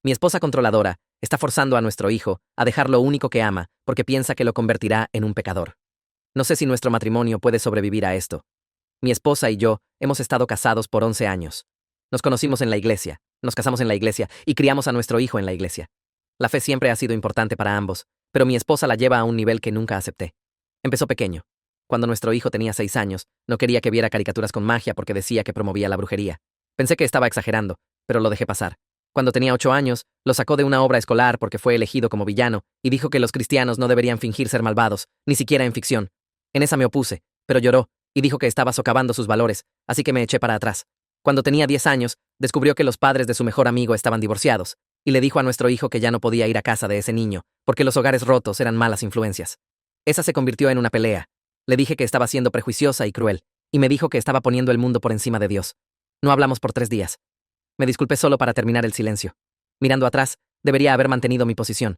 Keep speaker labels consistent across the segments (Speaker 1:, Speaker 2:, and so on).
Speaker 1: Mi esposa controladora está forzando a nuestro hijo a dejar lo único que ama porque piensa que lo convertirá en un pecador. No sé si nuestro matrimonio puede sobrevivir a esto. Mi esposa y yo hemos estado casados por 11 años. Nos conocimos en la iglesia, nos casamos en la iglesia y criamos a nuestro hijo en la iglesia. La fe siempre ha sido importante para ambos, pero mi esposa la lleva a un nivel que nunca acepté. Empezó pequeño. Cuando nuestro hijo tenía 6 años, no quería que viera caricaturas con magia porque decía que promovía la brujería. Pensé que estaba exagerando, pero lo dejé pasar. Cuando tenía 8 años, lo sacó de una obra escolar porque fue elegido como villano y dijo que los cristianos no deberían fingir ser malvados, ni siquiera en ficción. En esa me opuse, pero lloró y dijo que estaba socavando sus valores, así que me eché para atrás. Cuando tenía 10 años, descubrió que los padres de su mejor amigo estaban divorciados y le dijo a nuestro hijo que ya no podía ir a casa de ese niño porque los hogares rotos eran malas influencias. Esa se convirtió en una pelea. Le dije que estaba siendo prejuiciosa y cruel, y me dijo que estaba poniendo el mundo por encima de Dios. No hablamos por 3 días. Me disculpé solo para terminar el silencio. Mirando atrás, debería haber mantenido mi posición.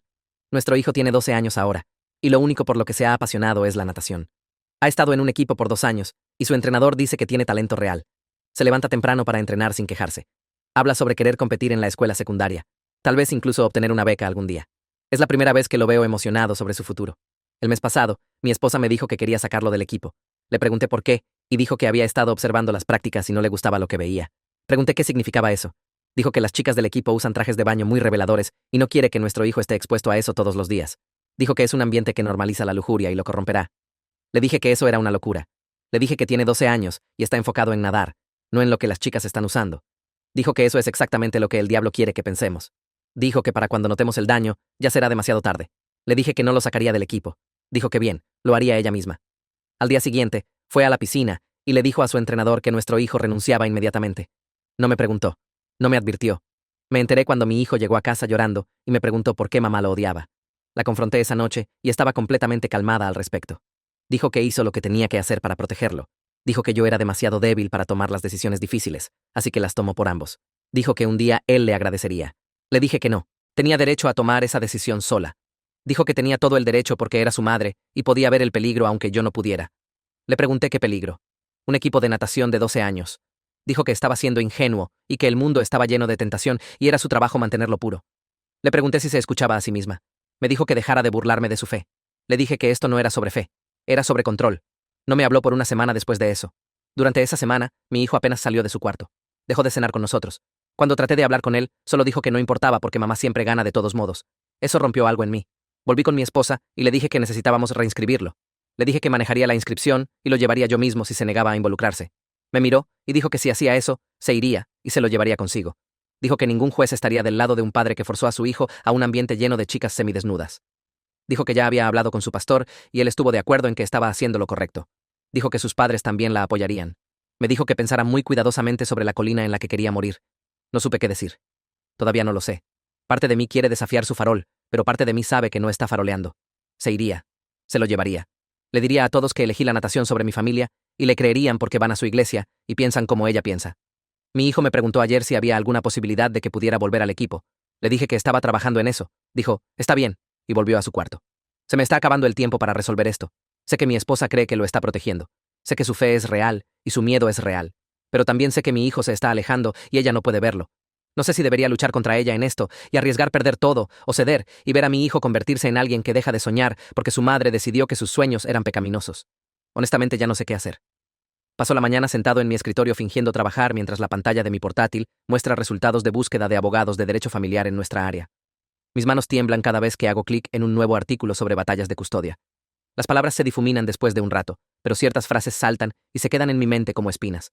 Speaker 1: Nuestro hijo tiene 12 años ahora, y lo único por lo que se ha apasionado es la natación. Ha estado en un equipo por 2 años, y su entrenador dice que tiene talento real. Se levanta temprano para entrenar sin quejarse. Habla sobre querer competir en la escuela secundaria, tal vez incluso obtener una beca algún día. Es la primera vez que lo veo emocionado sobre su futuro. El mes pasado, mi esposa me dijo que quería sacarlo del equipo. Le pregunté por qué, y dijo que había estado observando las prácticas y no le gustaba lo que veía. Pregunté qué significaba eso. Dijo que las chicas del equipo usan trajes de baño muy reveladores y no quiere que nuestro hijo esté expuesto a eso todos los días. Dijo que es un ambiente que normaliza la lujuria y lo corromperá. Le dije que eso era una locura. Le dije que tiene 12 años y está enfocado en nadar, no en lo que las chicas están usando. Dijo que eso es exactamente lo que el diablo quiere que pensemos. Dijo que para cuando notemos el daño, ya será demasiado tarde. Le dije que no lo sacaría del equipo. Dijo que bien, lo haría ella misma. Al día siguiente, fue a la piscina y le dijo a su entrenador que nuestro hijo renunciaba inmediatamente. No me preguntó, no me advirtió. Me enteré cuando mi hijo llegó a casa llorando y me preguntó por qué mamá lo odiaba. La confronté esa noche y estaba completamente calmada al respecto. Dijo que hizo lo que tenía que hacer para protegerlo. Dijo que yo era demasiado débil para tomar las decisiones difíciles, así que las tomó por ambos. Dijo que un día él le agradecería. Le dije que no, tenía derecho a tomar esa decisión sola. Dijo que tenía todo el derecho porque era su madre y podía ver el peligro aunque yo no pudiera. Le pregunté qué peligro. Un equipo de natación de 12 años. Dijo que estaba siendo ingenuo y que el mundo estaba lleno de tentación y era su trabajo mantenerlo puro. Le pregunté si se escuchaba a sí misma. Me dijo que dejara de burlarme de su fe. Le dije que esto no era sobre fe, era sobre control. No me habló por una semana después de eso. Durante esa semana, mi hijo apenas salió de su cuarto. Dejó de cenar con nosotros. Cuando traté de hablar con él, solo dijo que no importaba porque mamá siempre gana de todos modos. Eso rompió algo en mí. Volví con mi esposa y le dije que necesitábamos reinscribirlo. Le dije que manejaría la inscripción y lo llevaría yo mismo si se negaba a involucrarse. Me miró y dijo que si hacía eso, se iría y se lo llevaría consigo. Dijo que ningún juez estaría del lado de un padre que forzó a su hijo a un ambiente lleno de chicas semidesnudas. Dijo que ya había hablado con su pastor y él estuvo de acuerdo en que estaba haciendo lo correcto. Dijo que sus padres también la apoyarían. Me dijo que pensara muy cuidadosamente sobre la colina en la que quería morir. No supe qué decir. Todavía no lo sé. Parte de mí quiere desafiar su farol, pero parte de mí sabe que no está faroleando. Se iría. Se lo llevaría. Le diría a todos que elegí la natación sobre mi familia y le creerían porque van a su iglesia y piensan como ella piensa. Mi hijo me preguntó ayer si había alguna posibilidad de que pudiera volver al equipo. Le dije que estaba trabajando en eso. Dijo, está bien, y volvió a su cuarto. Se me está acabando el tiempo para resolver esto. Sé que mi esposa cree que lo está protegiendo. Sé que su fe es real y su miedo es real. Pero también sé que mi hijo se está alejando y ella no puede verlo. No sé si debería luchar contra ella en esto y arriesgar perder todo o ceder y ver a mi hijo convertirse en alguien que deja de soñar porque su madre decidió que sus sueños eran pecaminosos. Honestamente ya no sé qué hacer. Paso la mañana sentado en mi escritorio fingiendo trabajar mientras la pantalla de mi portátil muestra resultados de búsqueda de abogados de derecho familiar en nuestra área. Mis manos tiemblan cada vez que hago clic en un nuevo artículo sobre batallas de custodia. Las palabras se difuminan después de un rato, pero ciertas frases saltan y se quedan en mi mente como espinas.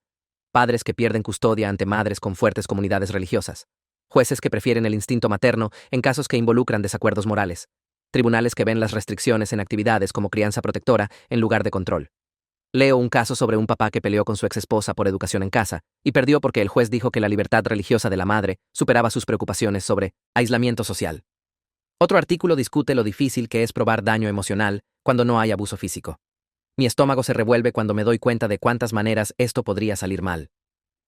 Speaker 1: Padres que pierden custodia ante madres con fuertes comunidades religiosas. Jueces que prefieren el instinto materno en casos que involucran desacuerdos morales. Tribunales que ven las restricciones en actividades como crianza protectora en lugar de control. Leo un caso sobre un papá que peleó con su exesposa por educación en casa y perdió porque el juez dijo que la libertad religiosa de la madre superaba sus preocupaciones sobre aislamiento social. Otro artículo discute lo difícil que es probar daño emocional cuando no hay abuso físico. Mi estómago se revuelve cuando me doy cuenta de cuántas maneras esto podría salir mal.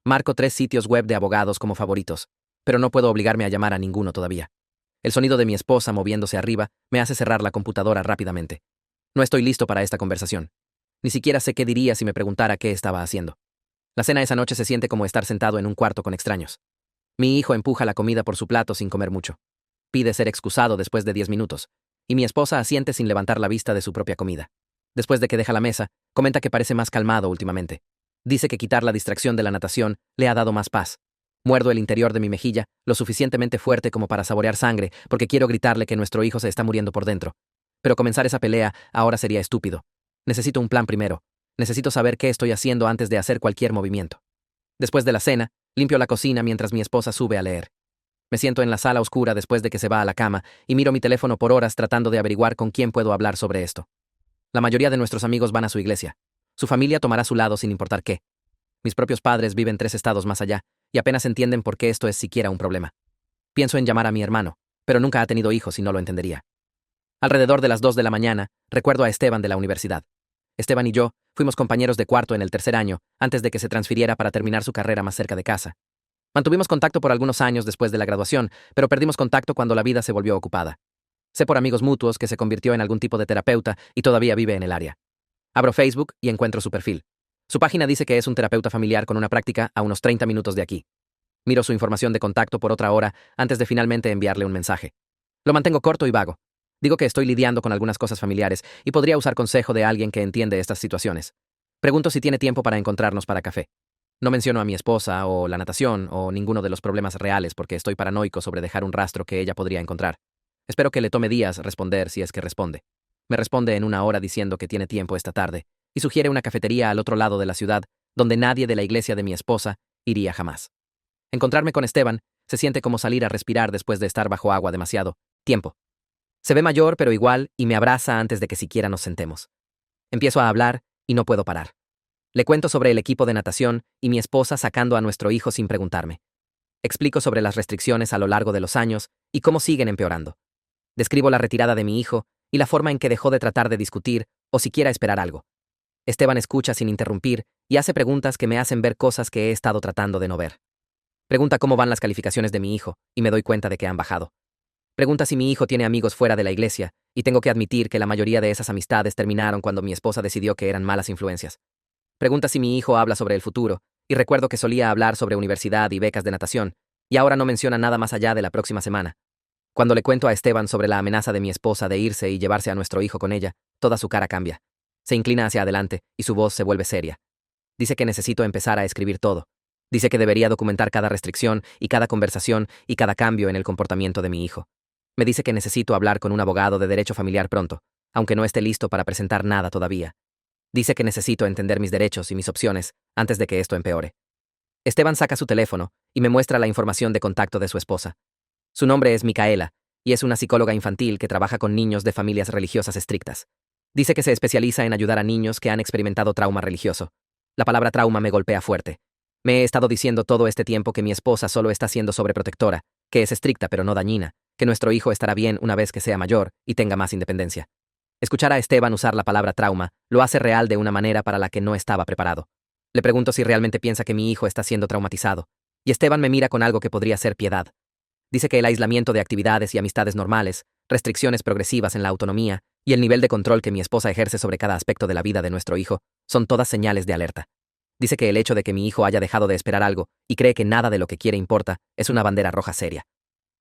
Speaker 1: Marco 3 sitios web de abogados como favoritos, pero no puedo obligarme a llamar a ninguno todavía. El sonido de mi esposa moviéndose arriba me hace cerrar la computadora rápidamente. No estoy listo para esta conversación. Ni siquiera sé qué diría si me preguntara qué estaba haciendo. La cena esa noche se siente como estar sentado en un cuarto con extraños. Mi hijo empuja la comida por su plato sin comer mucho. Pide ser excusado después de 10 minutos, y mi esposa asiente sin levantar la vista de su propia comida. Después de que deja la mesa, comenta que parece más calmado últimamente. Dice que quitar la distracción de la natación le ha dado más paz. Muerdo el interior de mi mejilla, lo suficientemente fuerte como para saborear sangre, porque quiero gritarle que nuestro hijo se está muriendo por dentro. Pero comenzar esa pelea ahora sería estúpido. Necesito un plan primero. Necesito saber qué estoy haciendo antes de hacer cualquier movimiento. Después de la cena, limpio la cocina mientras mi esposa sube a leer. Me siento en la sala oscura después de que se va a la cama y miro mi teléfono por horas tratando de averiguar con quién puedo hablar sobre esto. La mayoría de nuestros amigos van a su iglesia. Su familia tomará su lado sin importar qué. Mis propios padres viven 3 estados más allá y apenas entienden por qué esto es siquiera un problema. Pienso en llamar a mi hermano, pero nunca ha tenido hijos y no lo entendería. Alrededor de las 2 de la mañana, recuerdo a Esteban de la universidad. Esteban y yo fuimos compañeros de cuarto en el tercer año, antes de que se transfiriera para terminar su carrera más cerca de casa. Mantuvimos contacto por algunos años después de la graduación, pero perdimos contacto cuando la vida se volvió ocupada. Sé por amigos mutuos que se convirtió en algún tipo de terapeuta y todavía vive en el área. Abro Facebook y encuentro su perfil. Su página dice que es un terapeuta familiar con una práctica a unos 30 minutos de aquí. Miro su información de contacto por otra hora antes de finalmente enviarle un mensaje. Lo mantengo corto y vago. Digo que estoy lidiando con algunas cosas familiares y podría usar consejo de alguien que entiende estas situaciones. Pregunto si tiene tiempo para encontrarnos para café. No menciono a mi esposa o la natación o ninguno de los problemas reales porque estoy paranoico sobre dejar un rastro que ella podría encontrar. Espero que le tome días responder si es que responde. Me responde en una hora diciendo que tiene tiempo esta tarde y sugiere una cafetería al otro lado de la ciudad donde nadie de la iglesia de mi esposa iría jamás. Encontrarme con Esteban se siente como salir a respirar después de estar bajo agua demasiado tiempo. Se ve mayor pero igual y me abraza antes de que siquiera nos sentemos. Empiezo a hablar y no puedo parar. Le cuento sobre el equipo de natación y mi esposa sacando a nuestro hijo sin preguntarme. Explico sobre las restricciones a lo largo de los años y cómo siguen empeorando. Describo la retirada de mi hijo y la forma en que dejó de tratar de discutir o siquiera esperar algo. Esteban escucha sin interrumpir y hace preguntas que me hacen ver cosas que he estado tratando de no ver. Pregunta cómo van las calificaciones de mi hijo y me doy cuenta de que han bajado. Pregunta si mi hijo tiene amigos fuera de la iglesia y tengo que admitir que la mayoría de esas amistades terminaron cuando mi esposa decidió que eran malas influencias. Pregunta si mi hijo habla sobre el futuro y recuerdo que solía hablar sobre universidad y becas de natación y ahora no menciona nada más allá de la próxima semana. Cuando le cuento a Esteban sobre la amenaza de mi esposa de irse y llevarse a nuestro hijo con ella, toda su cara cambia. Se inclina hacia adelante y su voz se vuelve seria. Dice que necesito empezar a escribir todo. Dice que debería documentar cada restricción y cada conversación y cada cambio en el comportamiento de mi hijo. Me dice que necesito hablar con un abogado de derecho familiar pronto, aunque no esté listo para presentar nada todavía. Dice que necesito entender mis derechos y mis opciones antes de que esto empeore. Esteban saca su teléfono y me muestra la información de contacto de su esposa. Su nombre es Micaela y es una psicóloga infantil que trabaja con niños de familias religiosas estrictas. Dice que se especializa en ayudar a niños que han experimentado trauma religioso. La palabra trauma me golpea fuerte. Me he estado diciendo todo este tiempo que mi esposa solo está siendo sobreprotectora, que es estricta pero no dañina, que nuestro hijo estará bien una vez que sea mayor y tenga más independencia. Escuchar a Esteban usar la palabra trauma lo hace real de una manera para la que no estaba preparado. Le pregunto si realmente piensa que mi hijo está siendo traumatizado, y Esteban me mira con algo que podría ser piedad. Dice que el aislamiento de actividades y amistades normales, restricciones progresivas en la autonomía y el nivel de control que mi esposa ejerce sobre cada aspecto de la vida de nuestro hijo son todas señales de alerta. Dice que el hecho de que mi hijo haya dejado de esperar algo y cree que nada de lo que quiere importa es una bandera roja seria.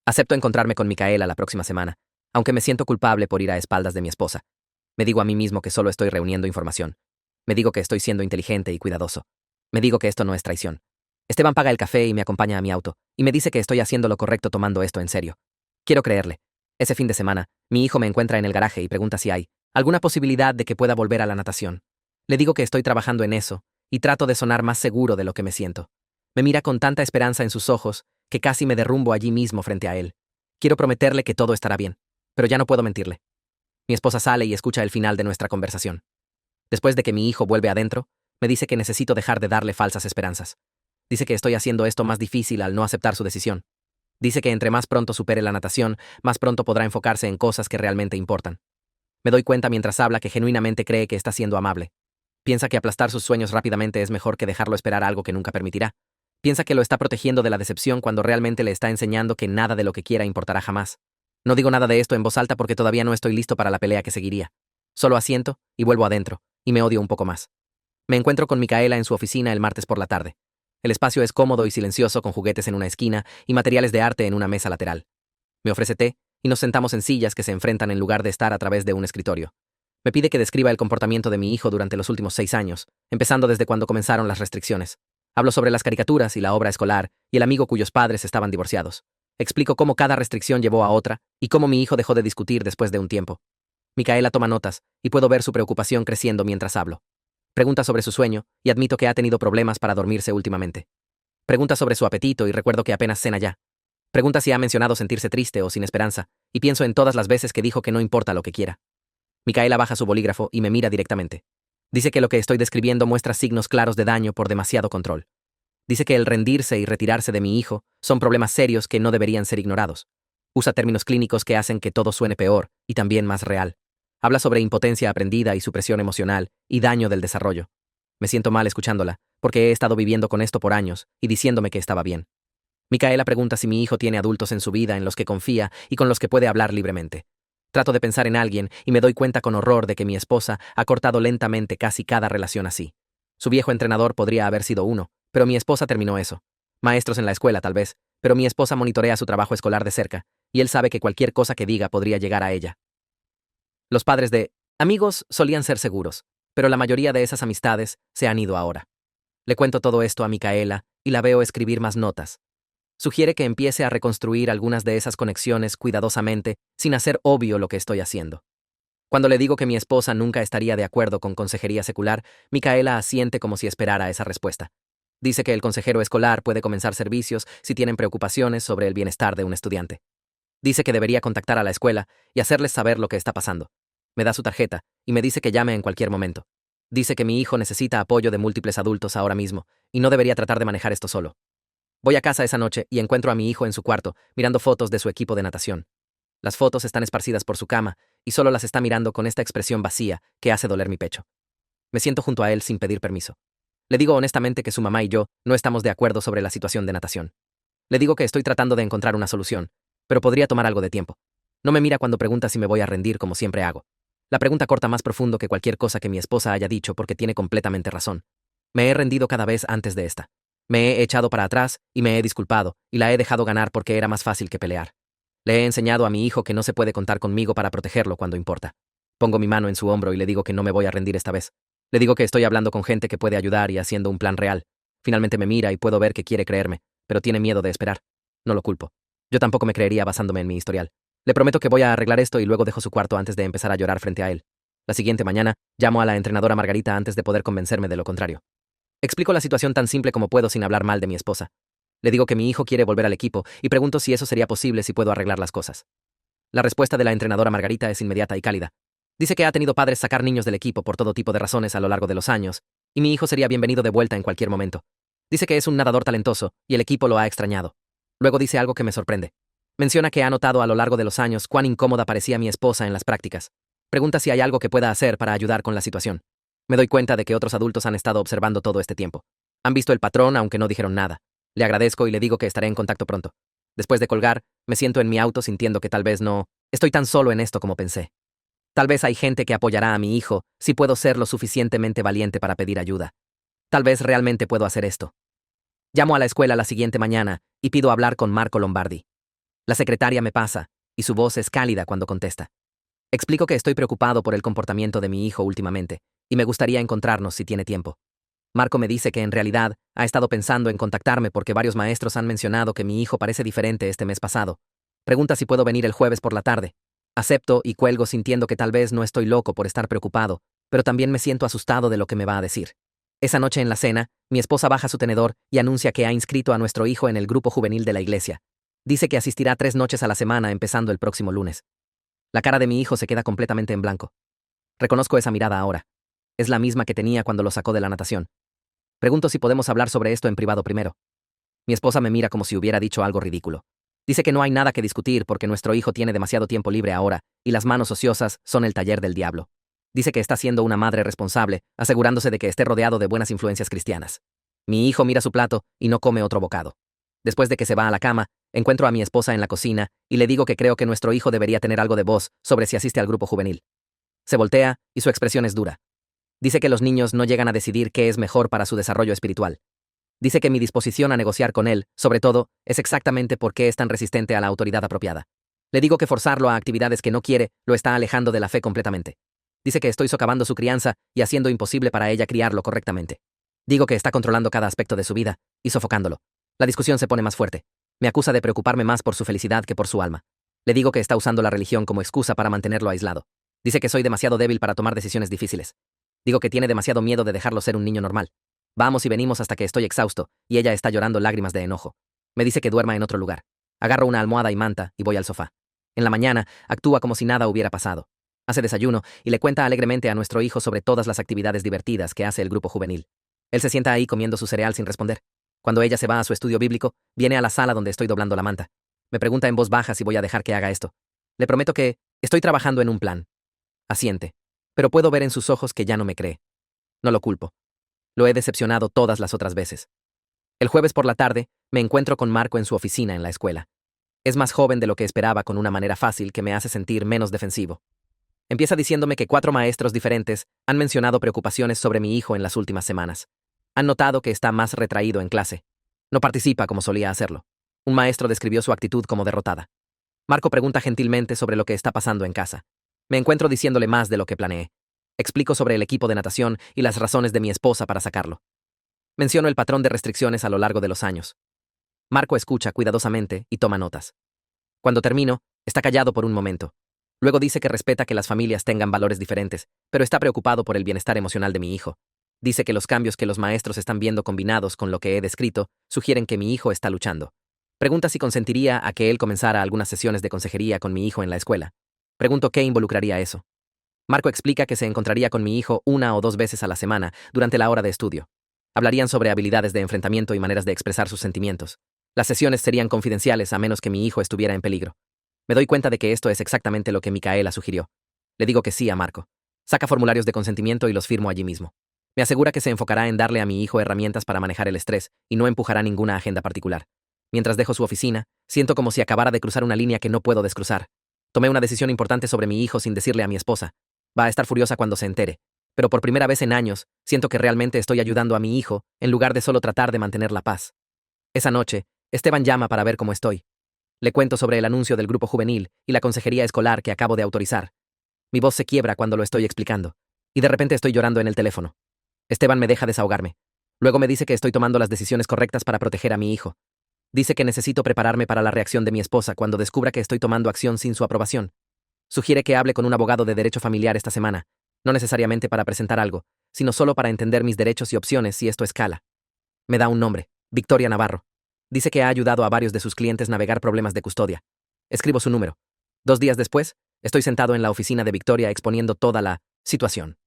Speaker 1: Acepto encontrarme con Micaela la próxima semana, aunque me siento culpable por ir a espaldas de mi esposa. Me digo a mí mismo que solo estoy reuniendo información. Me digo que estoy siendo inteligente y cuidadoso. Me digo que esto no es traición. Esteban paga el café y me acompaña a mi auto, y me dice que estoy haciendo lo correcto tomando esto en serio. Quiero creerle. Ese fin de semana, mi hijo me encuentra en el garaje y pregunta si hay alguna posibilidad de que pueda volver a la natación. Le digo que estoy trabajando en eso, y trato de sonar más seguro de lo que me siento. Me mira con tanta esperanza en sus ojos que casi me derrumbo allí mismo frente a él. Quiero prometerle que todo estará bien, pero ya no puedo mentirle. Mi esposa sale y escucha el final de nuestra conversación. Después de que mi hijo vuelve adentro, me dice que necesito dejar de darle falsas esperanzas. Dice que estoy haciendo esto más difícil al no aceptar su decisión. Dice que entre más pronto supere la natación, más pronto podrá enfocarse en cosas que realmente importan. Me doy cuenta mientras habla que genuinamente cree que está siendo amable. Piensa que aplastar sus sueños rápidamente es mejor que dejarlo esperar algo que nunca permitirá. Piensa que lo está protegiendo de la decepción cuando realmente le está enseñando que nada de lo que quiera importará jamás. No digo nada de esto en voz alta porque todavía no estoy listo para la pelea que seguiría. Solo asiento y vuelvo adentro, y me odio un poco más. Me encuentro con Micaela en su oficina el martes por la tarde. El espacio es cómodo y silencioso con juguetes en una esquina y materiales de arte en una mesa lateral. Me ofrece té y nos sentamos en sillas que se enfrentan en lugar de estar a través de un escritorio. Me pide que describa el comportamiento de mi hijo durante los últimos 6 años, empezando desde cuando comenzaron las restricciones. Hablo sobre las caricaturas y la obra escolar y el amigo cuyos padres estaban divorciados. Explico cómo cada restricción llevó a otra y cómo mi hijo dejó de discutir después de un tiempo. Micaela toma notas y puedo ver su preocupación creciendo mientras hablo. Pregunta sobre su sueño y admito que ha tenido problemas para dormirse últimamente. Pregunta sobre su apetito y recuerdo que apenas cena ya. Pregunta si ha mencionado sentirse triste o sin esperanza y pienso en todas las veces que dijo que no importa lo que quiera. Micaela baja su bolígrafo y me mira directamente. Dice que lo que estoy describiendo muestra signos claros de daño por demasiado control. Dice que el rendirse y retirarse de mi hijo son problemas serios que no deberían ser ignorados. Usa términos clínicos que hacen que todo suene peor y también más real. Habla sobre impotencia aprendida y supresión emocional y daño del desarrollo. Me siento mal escuchándola, porque he estado viviendo con esto por años y diciéndome que estaba bien. Micaela pregunta si mi hijo tiene adultos en su vida en los que confía y con los que puede hablar libremente. Trato de pensar en alguien y me doy cuenta con horror de que mi esposa ha cortado lentamente casi cada relación así. Su viejo entrenador podría haber sido uno, pero mi esposa terminó eso. Maestros en la escuela, tal vez, pero mi esposa monitorea su trabajo escolar de cerca, y él sabe que cualquier cosa que diga podría llegar a ella. Los padres de amigos solían ser seguros, pero la mayoría de esas amistades se han ido ahora. Le cuento todo esto a Micaela y la veo escribir más notas. Sugiere que empiece a reconstruir algunas de esas conexiones cuidadosamente, sin hacer obvio lo que estoy haciendo. Cuando le digo que mi esposa nunca estaría de acuerdo con consejería secular, Micaela asiente como si esperara esa respuesta. Dice que el consejero escolar puede comenzar servicios si tienen preocupaciones sobre el bienestar de un estudiante. Dice que debería contactar a la escuela y hacerles saber lo que está pasando. Me da su tarjeta y me dice que llame en cualquier momento. Dice que mi hijo necesita apoyo de múltiples adultos ahora mismo y no debería tratar de manejar esto solo. Voy a casa esa noche y encuentro a mi hijo en su cuarto, mirando fotos de su equipo de natación. Las fotos están esparcidas por su cama y solo las está mirando con esta expresión vacía que hace doler mi pecho. Me siento junto a él sin pedir permiso. Le digo honestamente que su mamá y yo no estamos de acuerdo sobre la situación de natación. Le digo que estoy tratando de encontrar una solución, pero podría tomar algo de tiempo. No me mira cuando pregunta si me voy a rendir como siempre hago. La pregunta corta más profundo que cualquier cosa que mi esposa haya dicho porque tiene completamente razón. Me he rendido cada vez antes de esta. Me he echado para atrás y me he disculpado, y la he dejado ganar porque era más fácil que pelear. Le he enseñado a mi hijo que no se puede contar conmigo para protegerlo cuando importa. Pongo mi mano en su hombro y le digo que no me voy a rendir esta vez. Le digo que estoy hablando con gente que puede ayudar y haciendo un plan real. Finalmente me mira y puedo ver que quiere creerme, pero tiene miedo de esperar. No lo culpo. Yo tampoco me creería basándome en mi historial. Le prometo que voy a arreglar esto y luego dejo su cuarto antes de empezar a llorar frente a él. La siguiente mañana, llamo a la entrenadora Margarita antes de poder convencerme de lo contrario. Explico la situación tan simple como puedo sin hablar mal de mi esposa. Le digo que mi hijo quiere volver al equipo y pregunto si eso sería posible si puedo arreglar las cosas. La respuesta de la entrenadora Margarita es inmediata y cálida. Dice que ha tenido padres sacar niños del equipo por todo tipo de razones a lo largo de los años, y mi hijo sería bienvenido de vuelta en cualquier momento. Dice que es un nadador talentoso y el equipo lo ha extrañado. Luego dice algo que me sorprende. Menciona que ha notado a lo largo de los años cuán incómoda parecía mi esposa en las prácticas. Pregunta si hay algo que pueda hacer para ayudar con la situación. Me doy cuenta de que otros adultos han estado observando todo este tiempo. Han visto el patrón aunque no dijeron nada. Le agradezco y le digo que estaré en contacto pronto. Después de colgar, me siento en mi auto sintiendo que tal vez no estoy tan solo en esto como pensé. Tal vez hay gente que apoyará a mi hijo si puedo ser lo suficientemente valiente para pedir ayuda. Tal vez realmente puedo hacer esto. Llamo a la escuela la siguiente mañana y pido hablar con Marco Lombardi. La secretaria me pasa, y su voz es cálida cuando contesta. Explico que estoy preocupado por el comportamiento de mi hijo últimamente, y me gustaría encontrarnos si tiene tiempo. Marco me dice que en realidad ha estado pensando en contactarme porque varios maestros han mencionado que mi hijo parece diferente este mes pasado. Pregunta si puedo venir el jueves por la tarde. Acepto y cuelgo sintiendo que tal vez no estoy loco por estar preocupado, pero también me siento asustado de lo que me va a decir. Esa noche en la cena, mi esposa baja su tenedor y anuncia que ha inscrito a nuestro hijo en el grupo juvenil de la iglesia. Dice que asistirá 3 noches a la semana empezando el próximo lunes. La cara de mi hijo se queda completamente en blanco. Reconozco esa mirada ahora. Es la misma que tenía cuando lo sacó de la natación. Pregunto si podemos hablar sobre esto en privado primero. Mi esposa me mira como si hubiera dicho algo ridículo. Dice que no hay nada que discutir porque nuestro hijo tiene demasiado tiempo libre ahora y las manos ociosas son el taller del diablo. Dice que está siendo una madre responsable, asegurándose de que esté rodeado de buenas influencias cristianas. Mi hijo mira su plato y no come otro bocado. Después de que se va a la cama, encuentro a mi esposa en la cocina y le digo que creo que nuestro hijo debería tener algo de voz sobre si asiste al grupo juvenil. Se voltea y su expresión es dura. Dice que los niños no llegan a decidir qué es mejor para su desarrollo espiritual. Dice que mi disposición a negociar con él, sobre todo, es exactamente por qué es tan resistente a la autoridad apropiada. Le digo que forzarlo a actividades que no quiere lo está alejando de la fe completamente. Dice que estoy socavando su crianza y haciendo imposible para ella criarlo correctamente. Digo que está controlando cada aspecto de su vida y sofocándolo. La discusión se pone más fuerte. Me acusa de preocuparme más por su felicidad que por su alma. Le digo que está usando la religión como excusa para mantenerlo aislado. Dice que soy demasiado débil para tomar decisiones difíciles. Digo que tiene demasiado miedo de dejarlo ser un niño normal. Vamos y venimos hasta que estoy exhausto, y ella está llorando lágrimas de enojo. Me dice que duerma en otro lugar. Agarro una almohada y manta y voy al sofá. En la mañana, actúa como si nada hubiera pasado. Hace desayuno y le cuenta alegremente a nuestro hijo sobre todas las actividades divertidas que hace el grupo juvenil. Él se sienta ahí comiendo su cereal sin responder. Cuando ella se va a su estudio bíblico, viene a la sala donde estoy doblando la manta. Me pregunta en voz baja si voy a dejar que haga esto. Le prometo que estoy trabajando en un plan. Asiente. Pero puedo ver en sus ojos que ya no me cree. No lo culpo. Lo he decepcionado todas las otras veces. El jueves por la tarde, me encuentro con Marco en su oficina en la escuela. Es más joven de lo que esperaba con una manera fácil que me hace sentir menos defensivo. Empieza diciéndome que 4 maestros diferentes han mencionado preocupaciones sobre mi hijo en las últimas semanas. Han notado que está más retraído en clase. No participa como solía hacerlo. Un maestro describió su actitud como derrotada. Marco pregunta gentilmente sobre lo que está pasando en casa. Me encuentro diciéndole más de lo que planeé. Explico sobre el equipo de natación y las razones de mi esposa para sacarlo. Menciono el patrón de restricciones a lo largo de los años. Marco escucha cuidadosamente y toma notas. Cuando termino, está callado por un momento. Luego dice que respeta que las familias tengan valores diferentes, pero está preocupado por el bienestar emocional de mi hijo. Dice que los cambios que los maestros están viendo combinados con lo que he descrito sugieren que mi hijo está luchando. Pregunta si consentiría a que él comenzara algunas sesiones de consejería con mi hijo en la escuela. Pregunto qué involucraría eso. Marco explica que se encontraría con mi hijo 1 o 2 veces a la semana durante la hora de estudio. Hablarían sobre habilidades de enfrentamiento y maneras de expresar sus sentimientos. Las sesiones serían confidenciales a menos que mi hijo estuviera en peligro. Me doy cuenta de que esto es exactamente lo que Micaela sugirió. Le digo que sí a Marco. Saca formularios de consentimiento y los firmo allí mismo. Me asegura que se enfocará en darle a mi hijo herramientas para manejar el estrés y no empujará ninguna agenda particular. Mientras dejo su oficina, siento como si acabara de cruzar una línea que no puedo descruzar. Tomé una decisión importante sobre mi hijo sin decirle a mi esposa. Va a estar furiosa cuando se entere. Pero por primera vez en años, siento que realmente estoy ayudando a mi hijo, en lugar de solo tratar de mantener la paz. Esa noche, Esteban llama para ver cómo estoy. Le cuento sobre el anuncio del grupo juvenil y la consejería escolar que acabo de autorizar. Mi voz se quiebra cuando lo estoy explicando. Y de repente estoy llorando en el teléfono. Esteban me deja desahogarme. Luego me dice que estoy tomando las decisiones correctas para proteger a mi hijo. Dice que necesito prepararme para la reacción de mi esposa cuando descubra que estoy tomando acción sin su aprobación. Sugiere que hable con un abogado de derecho familiar esta semana, no necesariamente para presentar algo, sino solo para entender mis derechos y opciones si esto escala. Me da un nombre, Victoria Navarro. Dice que ha ayudado a varios de sus clientes navegar problemas de custodia. Escribo su número. 2 días después, estoy sentado en la oficina de Victoria exponiendo toda la situación.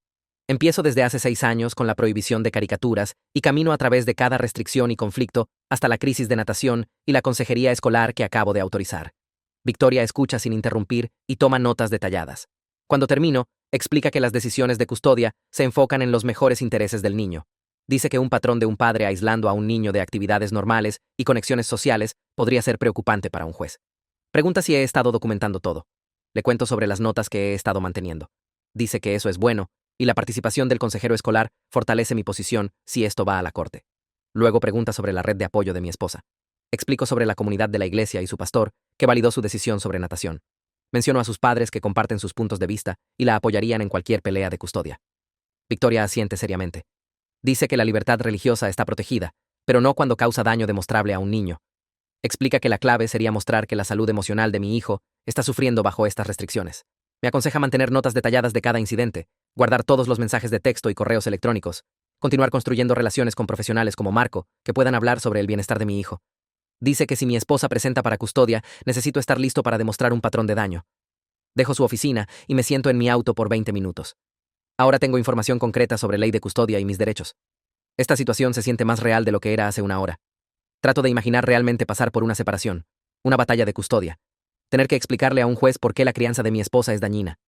Speaker 1: Empiezo desde hace 6 años con la prohibición de caricaturas y camino a través de cada restricción y conflicto hasta la crisis de natación y la consejería escolar que acabo de autorizar. Victoria escucha sin interrumpir y toma notas detalladas. Cuando termino, explica que las decisiones de custodia se enfocan en los mejores intereses del niño. Dice que un patrón de un padre aislando a un niño de actividades normales y conexiones sociales podría ser preocupante para un juez. Pregunta si he estado documentando todo. Le cuento sobre las notas que he estado manteniendo. Dice que eso es bueno, y la participación del consejero escolar fortalece mi posición si esto va a la corte. Luego pregunta sobre la red de apoyo de mi esposa. Explico sobre la comunidad de la iglesia y su pastor, que validó su decisión sobre natación. Menciono a sus padres que comparten sus puntos de vista y la apoyarían en cualquier pelea de custodia. Victoria asiente seriamente. Dice que la libertad religiosa está protegida, pero no cuando causa daño demostrable a un niño. Explica que la clave sería mostrar que la salud emocional de mi hijo está sufriendo bajo estas restricciones. Me aconseja mantener notas detalladas de cada incidente, guardar todos los mensajes de texto y correos electrónicos, continuar construyendo relaciones con profesionales como Marco, que puedan hablar sobre el bienestar de mi hijo. Dice que si mi esposa presenta para custodia, necesito estar listo para demostrar un patrón de daño. Dejo su oficina y me siento en mi auto por 20 minutos. Ahora tengo información concreta sobre ley de custodia y mis derechos. Esta situación se siente más real de lo que era hace una hora. Trato de imaginar realmente pasar por una separación, una batalla de custodia. Tener que explicarle a un juez por qué la crianza de mi esposa es dañina.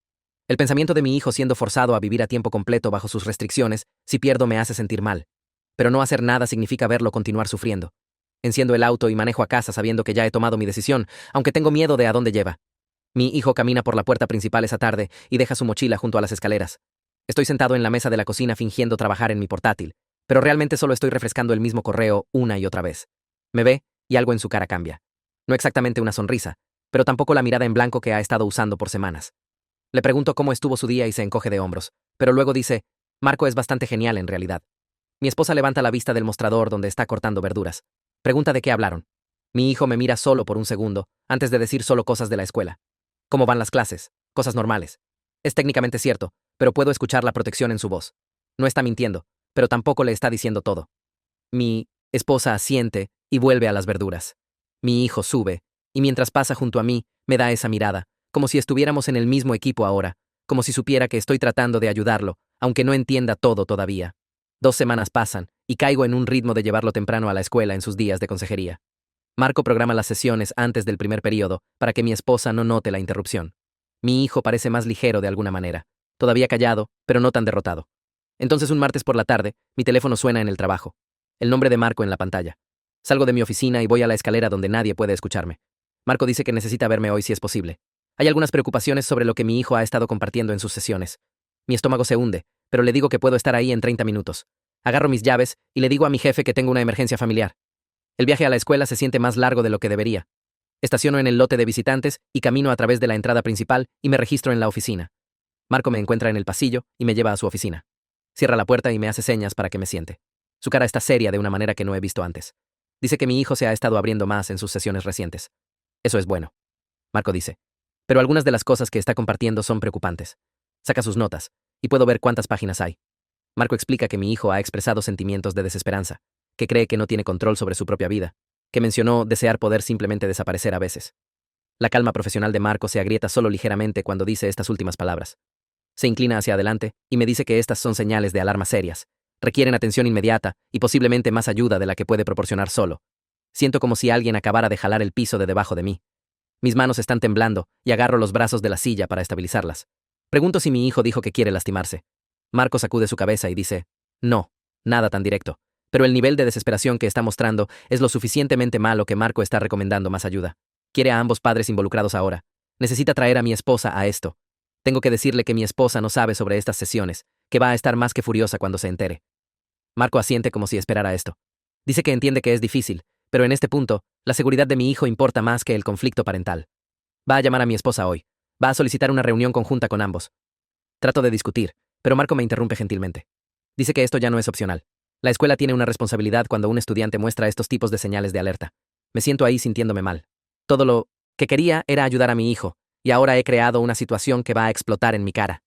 Speaker 1: El pensamiento de mi hijo siendo forzado a vivir a tiempo completo bajo sus restricciones, si pierdo me hace sentir mal. Pero no hacer nada significa verlo continuar sufriendo. Enciendo el auto y manejo a casa sabiendo que ya he tomado mi decisión, aunque tengo miedo de a dónde lleva. Mi hijo camina por la puerta principal esa tarde y deja su mochila junto a las escaleras. Estoy sentado en la mesa de la cocina fingiendo trabajar en mi portátil, Pero realmente solo estoy refrescando el mismo correo una y otra vez. Me ve, y algo en su cara cambia. No exactamente una sonrisa, pero tampoco la mirada en blanco que ha estado usando por semanas. Le pregunto cómo estuvo su día y se encoge de hombros, pero luego dice, Marco es bastante genial en realidad. Mi esposa levanta la vista del mostrador donde está cortando verduras. Pregunta de qué hablaron. Mi hijo me mira solo por un segundo, antes de decir solo cosas de la escuela. ¿Cómo van las clases? Cosas normales. Es técnicamente cierto, pero puedo escuchar la protección en su voz. No está mintiendo, pero tampoco le está diciendo todo. Mi esposa asiente y vuelve a las verduras. Mi hijo sube, y mientras pasa junto a mí, me da esa mirada, como si estuviéramos en el mismo equipo ahora, como si supiera que estoy tratando de ayudarlo, aunque no entienda todo todavía. 2 semanas pasan, y caigo en un ritmo de llevarlo temprano a la escuela en sus días de consejería. Marco programa las sesiones antes del primer periodo para que mi esposa no note la interrupción. Mi hijo parece más ligero de alguna manera, todavía callado, pero no tan derrotado. Entonces un martes por la tarde, mi teléfono suena en el trabajo. El nombre de Marco en la pantalla. Salgo de mi oficina y voy a la escalera donde nadie puede escucharme. Marco dice que necesita verme hoy si es posible. Hay algunas preocupaciones sobre lo que mi hijo ha estado compartiendo en sus sesiones. Mi estómago se hunde, pero le digo que puedo estar ahí en 30 minutos. Agarro mis llaves y le digo a mi jefe que tengo una emergencia familiar. El viaje a la escuela se siente más largo de lo que debería. Estaciono en el lote de visitantes y camino a través de la entrada principal y me registro en la oficina. Marco me encuentra en el pasillo y me lleva a su oficina. Cierra la puerta y me hace señas para que me siente. Su cara está seria de una manera que no he visto antes. Dice que mi hijo se ha estado abriendo más en sus sesiones recientes. Eso es bueno. Marco dice. Pero algunas de las cosas que está compartiendo son preocupantes. Saca sus notas, y puedo ver cuántas páginas hay. Marco explica que mi hijo ha expresado sentimientos de desesperanza, que cree que no tiene control sobre su propia vida, que mencionó desear poder simplemente desaparecer a veces. La calma profesional de Marco se agrieta solo ligeramente cuando dice estas últimas palabras. Se inclina hacia adelante y me dice que estas son señales de alarma serias. Requieren atención inmediata y posiblemente más ayuda de la que puede proporcionar solo. Siento como si alguien acabara de jalar el piso de debajo de mí. Mis manos están temblando y agarro los brazos de la silla para estabilizarlas. Pregunto si mi hijo dijo que quiere lastimarse. Marco sacude su cabeza y dice, no, nada tan directo. Pero el nivel de desesperación que está mostrando es lo suficientemente malo que Marco está recomendando más ayuda. Quiere a ambos padres involucrados ahora. Necesita traer a mi esposa a esto. Tengo que decirle que mi esposa no sabe sobre estas sesiones, que va a estar más que furiosa cuando se entere. Marco asiente como si esperara esto. Dice que entiende que es difícil, pero en este punto, la seguridad de mi hijo importa más que el conflicto parental. Va a llamar a mi esposa hoy. Va a solicitar una reunión conjunta con ambos. Trato de discutir, pero Marco me interrumpe gentilmente. Dice que esto ya no es opcional. La escuela tiene una responsabilidad cuando un estudiante muestra estos tipos de señales de alerta. Me siento ahí sintiéndome mal. Todo lo que quería era ayudar a mi hijo, y ahora he creado una situación que va a explotar en mi cara.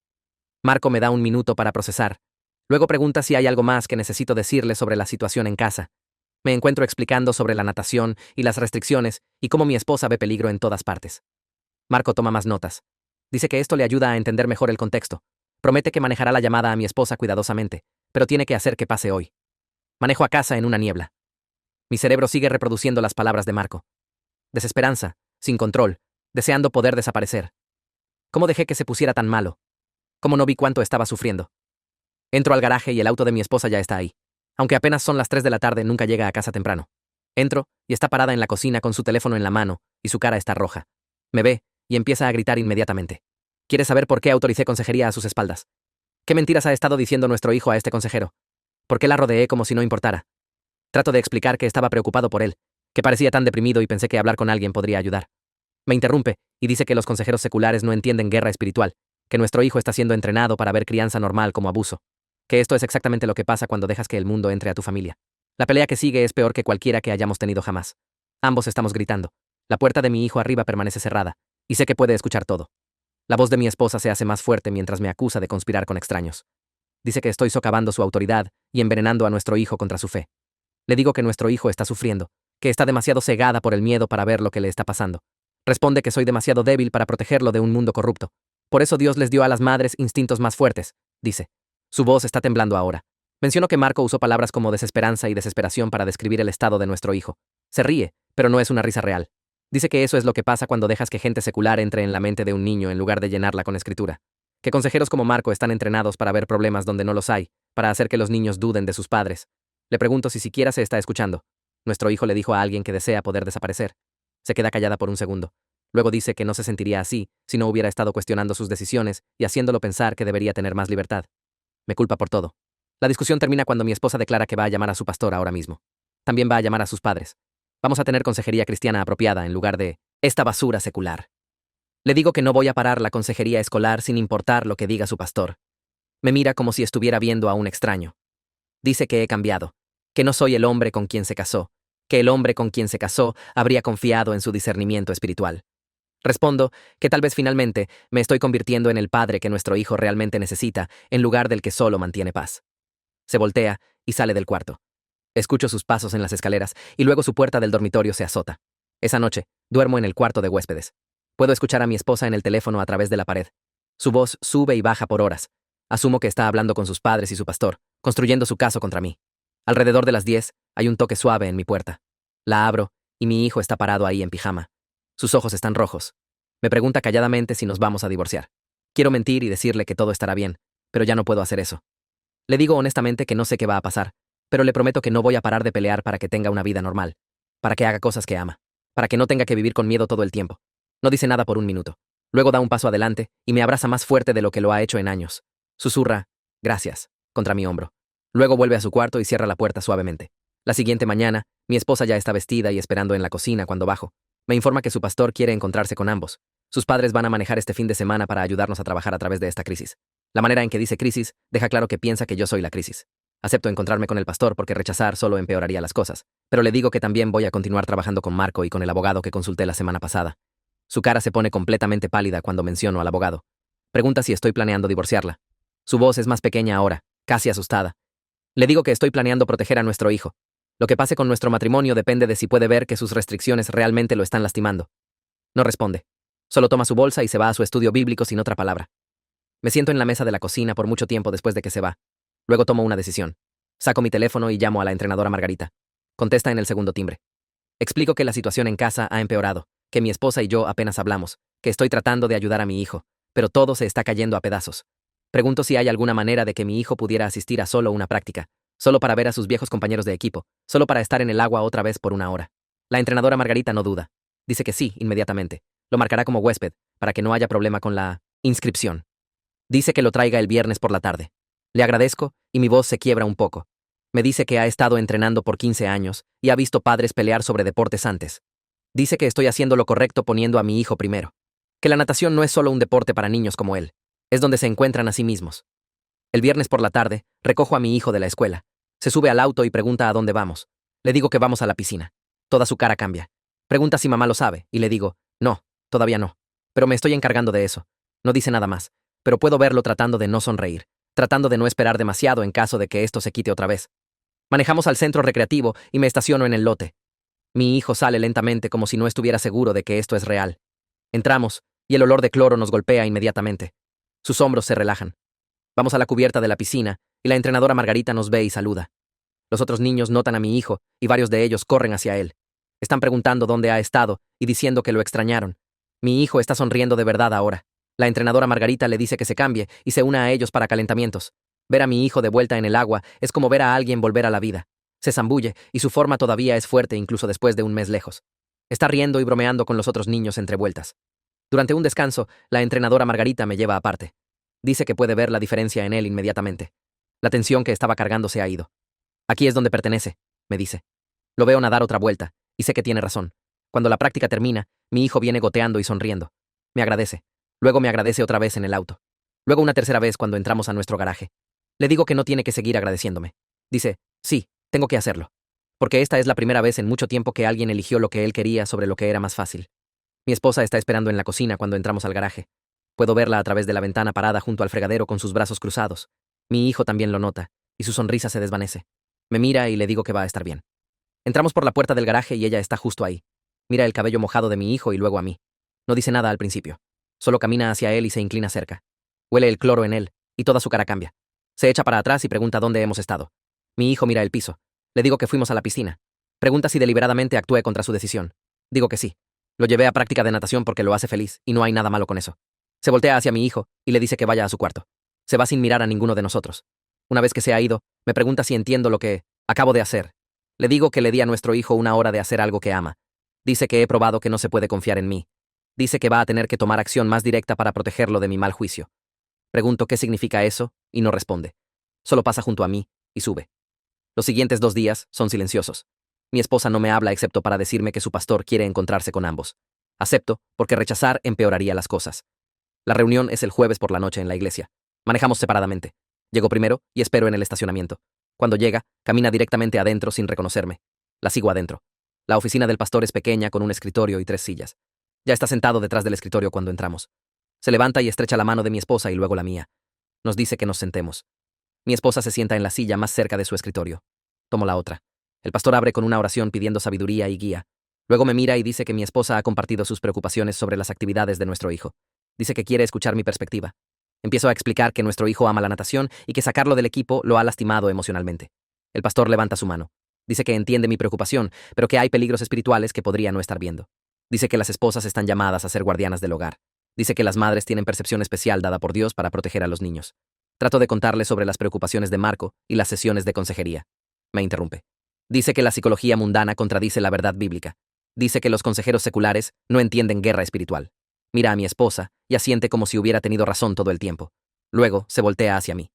Speaker 1: Marco me da un minuto para procesar. Luego pregunta si hay algo más que necesito decirle sobre la situación en casa. Me encuentro explicando sobre la natación y las restricciones y cómo mi esposa ve peligro en todas partes. Marco toma más notas. Dice que esto le ayuda a entender mejor el contexto. Promete que manejará la llamada a mi esposa cuidadosamente, pero tiene que hacer que pase hoy. Manejo a casa en una niebla. Mi cerebro sigue reproduciendo las palabras de Marco. Desesperanza, sin control, deseando poder desaparecer. ¿Cómo dejé que se pusiera tan malo? ¿Cómo no vi cuánto estaba sufriendo? Entro al garaje y el auto de mi esposa ya está ahí. Aunque apenas son las 3 de la tarde, nunca llega a casa temprano. Entro y está parada en la cocina con su teléfono en la mano y su cara está roja. Me ve y empieza a gritar inmediatamente. ¿Quiere saber por qué autoricé consejería a sus espaldas? ¿Qué mentiras ha estado diciendo nuestro hijo a este consejero? ¿Por qué la rodeé como si no importara? Trato de explicar que estaba preocupado por él, que parecía tan deprimido y pensé que hablar con alguien podría ayudar. Me interrumpe y dice que los consejeros seculares no entienden guerra espiritual, que nuestro hijo está siendo entrenado para ver crianza normal como abuso, que esto es exactamente lo que pasa cuando dejas que el mundo entre a tu familia. La pelea que sigue es peor que cualquiera que hayamos tenido jamás. Ambos estamos gritando. La puerta de mi hijo arriba permanece cerrada, y sé que puede escuchar todo. La voz de mi esposa se hace más fuerte mientras me acusa de conspirar con extraños. Dice que estoy socavando su autoridad y envenenando a nuestro hijo contra su fe. Le digo que nuestro hijo está sufriendo, que está demasiado cegada por el miedo para ver lo que le está pasando. Responde que soy demasiado débil para protegerlo de un mundo corrupto. Por eso Dios les dio a las madres instintos más fuertes, dice. Su voz está temblando ahora. Menciono que Marco usó palabras como desesperanza y desesperación para describir el estado de nuestro hijo. Se ríe, pero no es una risa real. Dice que eso es lo que pasa cuando dejas que gente secular entre en la mente de un niño en lugar de llenarla con escritura. Que consejeros como Marco están entrenados para ver problemas donde no los hay, para hacer que los niños duden de sus padres. Le pregunto si siquiera se está escuchando. Nuestro hijo le dijo a alguien que desea poder desaparecer. Se queda callada por un segundo. Luego dice que no se sentiría así si no hubiera estado cuestionando sus decisiones y haciéndolo pensar que debería tener más libertad. Me culpa por todo. La discusión termina cuando mi esposa declara que va a llamar a su pastor ahora mismo. También va a llamar a sus padres. Vamos a tener consejería cristiana apropiada en lugar de esta basura secular. Le digo que no voy a parar la consejería escolar sin importar lo que diga su pastor. Me mira como si estuviera viendo a un extraño. Dice que he cambiado, que no soy el hombre con quien se casó, que el hombre con quien se casó habría confiado en su discernimiento espiritual. Respondo que tal vez finalmente me estoy convirtiendo en el padre que nuestro hijo realmente necesita, en lugar del que solo mantiene paz. Se voltea y sale del cuarto. Escucho sus pasos en las escaleras y luego su puerta del dormitorio se azota. Esa noche, duermo en el cuarto de huéspedes. Puedo escuchar a mi esposa en el teléfono a través de la pared. Su voz sube y baja por horas. Asumo que está hablando con sus padres y su pastor, construyendo su caso contra mí. Alrededor de las 10, hay un toque suave en mi puerta. La abro y mi hijo está parado ahí en pijama. Sus ojos están rojos. Me pregunta calladamente si nos vamos a divorciar. Quiero mentir y decirle que todo estará bien, pero ya no puedo hacer eso. Le digo honestamente que no sé qué va a pasar, pero le prometo que no voy a parar de pelear para que tenga una vida normal, para que haga cosas que ama, para que no tenga que vivir con miedo todo el tiempo. No dice nada por un minuto. Luego da un paso adelante y me abraza más fuerte de lo que lo ha hecho en años. Susurra, gracias, contra mi hombro. Luego vuelve a su cuarto y cierra la puerta suavemente. La siguiente mañana, mi esposa ya está vestida y esperando en la cocina cuando bajo. Me informa que su pastor quiere encontrarse con ambos. Sus padres van a manejar este fin de semana para ayudarnos a trabajar a través de esta crisis. La manera en que dice crisis deja claro que piensa que yo soy la crisis. Acepto encontrarme con el pastor porque rechazar solo empeoraría las cosas, pero le digo que también voy a continuar trabajando con Marco y con el abogado que consulté la semana pasada. Su cara se pone completamente pálida cuando menciono al abogado. Pregunta si estoy planeando divorciarla. Su voz es más pequeña ahora, casi asustada. Le digo que estoy planeando proteger a nuestro hijo. Lo que pase con nuestro matrimonio depende de si puede ver que sus restricciones realmente lo están lastimando. No responde. Solo toma su bolsa y se va a su estudio bíblico sin otra palabra. Me siento en la mesa de la cocina por mucho tiempo después de que se va. Luego tomo una decisión. Saco mi teléfono y llamo a la entrenadora Margarita. Contesta en el segundo timbre. Explico que la situación en casa ha empeorado, que mi esposa y yo apenas hablamos, que estoy tratando de ayudar a mi hijo, pero todo se está cayendo a pedazos. Pregunto si hay alguna manera de que mi hijo pudiera asistir a solo una práctica, solo para ver a sus viejos compañeros de equipo, solo para estar en el agua otra vez por una hora. La entrenadora Margarita no duda. Dice que sí, inmediatamente. Lo marcará como huésped, para que no haya problema con la inscripción. Dice que lo traiga el viernes por la tarde. Le agradezco y mi voz se quiebra un poco. Me dice que ha estado entrenando por 15 años y ha visto padres pelear sobre deportes antes. Dice que estoy haciendo lo correcto poniendo a mi hijo primero. Que la natación no es solo un deporte para niños como él. Es donde se encuentran a sí mismos. El viernes por la tarde, recojo a mi hijo de la escuela. Se sube al auto y pregunta a dónde vamos. Le digo que vamos a la piscina. Toda su cara cambia. Pregunta si mamá lo sabe y le digo, no, todavía no. Pero me estoy encargando de eso. No dice nada más, pero puedo verlo tratando de no sonreír, tratando de no esperar demasiado en caso de que esto se quite otra vez. Manejamos al centro recreativo y me estaciono en el lote. Mi hijo sale lentamente como si no estuviera seguro de que esto es real. Entramos, y el olor de cloro nos golpea inmediatamente. Sus hombros se relajan. Vamos a la cubierta de la piscina, y la entrenadora Margarita nos ve y saluda. Los otros niños notan a mi hijo, y varios de ellos corren hacia él. Están preguntando dónde ha estado, y diciendo que lo extrañaron. Mi hijo está sonriendo de verdad ahora. La entrenadora Margarita le dice que se cambie, y se una a ellos para calentamientos. Ver a mi hijo de vuelta en el agua es como ver a alguien volver a la vida. Se zambulle, y su forma todavía es fuerte incluso después de un mes lejos. Está riendo y bromeando con los otros niños entre vueltas. Durante un descanso, la entrenadora Margarita me lleva aparte. Dice que puede ver la diferencia en él inmediatamente. La tensión que estaba cargando se ha ido. Aquí es donde pertenece, me dice. Lo veo nadar otra vuelta, y sé que tiene razón. Cuando la práctica termina, mi hijo viene goteando y sonriendo. Me agradece. Luego me agradece otra vez en el auto. Luego una tercera vez cuando entramos a nuestro garaje. Le digo que no tiene que seguir agradeciéndome. Dice, sí, tengo que hacerlo. Porque esta es la primera vez en mucho tiempo que alguien eligió lo que él quería sobre lo que era más fácil. Mi esposa está esperando en la cocina cuando entramos al garaje. Puedo verla a través de la ventana parada junto al fregadero con sus brazos cruzados. Mi hijo también lo nota, y su sonrisa se desvanece. Me mira y le digo que va a estar bien. Entramos por la puerta del garaje y ella está justo ahí. Mira el cabello mojado de mi hijo y luego a mí. No dice nada al principio. Solo camina hacia él y se inclina cerca. Huele el cloro en él, y toda su cara cambia. Se echa para atrás y pregunta dónde hemos estado. Mi hijo mira el piso. Le digo que fuimos a la piscina. Pregunta si deliberadamente actué contra su decisión. Digo que sí. Lo llevé a práctica de natación porque lo hace feliz, y no hay nada malo con eso. Se voltea hacia mi hijo y le dice que vaya a su cuarto. Se va sin mirar a ninguno de nosotros. Una vez que se ha ido, me pregunta si entiendo lo que acabo de hacer. Le digo que le di a nuestro hijo una hora de hacer algo que ama. Dice que he probado que no se puede confiar en mí. Dice que va a tener que tomar acción más directa para protegerlo de mi mal juicio. Pregunto qué significa eso, y no responde. Solo pasa junto a mí y sube. Los siguientes 2 días son silenciosos. Mi esposa no me habla excepto para decirme que su pastor quiere encontrarse con ambos. Acepto, porque rechazar empeoraría las cosas. La reunión es el jueves por la noche en la iglesia. Manejamos separadamente. Llego primero y espero en el estacionamiento. Cuando llega, camina directamente adentro sin reconocerme. La sigo adentro. La oficina del pastor es pequeña con un escritorio y 3 sillas. Ya está sentado detrás del escritorio cuando entramos. Se levanta y estrecha la mano de mi esposa y luego la mía. Nos dice que nos sentemos. Mi esposa se sienta en la silla más cerca de su escritorio. Tomo la otra. El pastor abre con una oración pidiendo sabiduría y guía. Luego me mira y dice que mi esposa ha compartido sus preocupaciones sobre las actividades de nuestro hijo. Dice que quiere escuchar mi perspectiva. Empiezo a explicar que nuestro hijo ama la natación y que sacarlo del equipo lo ha lastimado emocionalmente. El pastor levanta su mano. Dice que entiende mi preocupación, pero que hay peligros espirituales que podría no estar viendo. Dice que las esposas están llamadas a ser guardianas del hogar. Dice que las madres tienen percepción especial dada por Dios para proteger a los niños. Trato de contarle sobre las preocupaciones de Marco y las sesiones de consejería. Me interrumpe. Dice que la psicología mundana contradice la verdad bíblica. Dice que los consejeros seculares no entienden guerra espiritual. Mira a mi esposa y asiente como si hubiera tenido razón todo el tiempo. Luego se voltea hacia mí.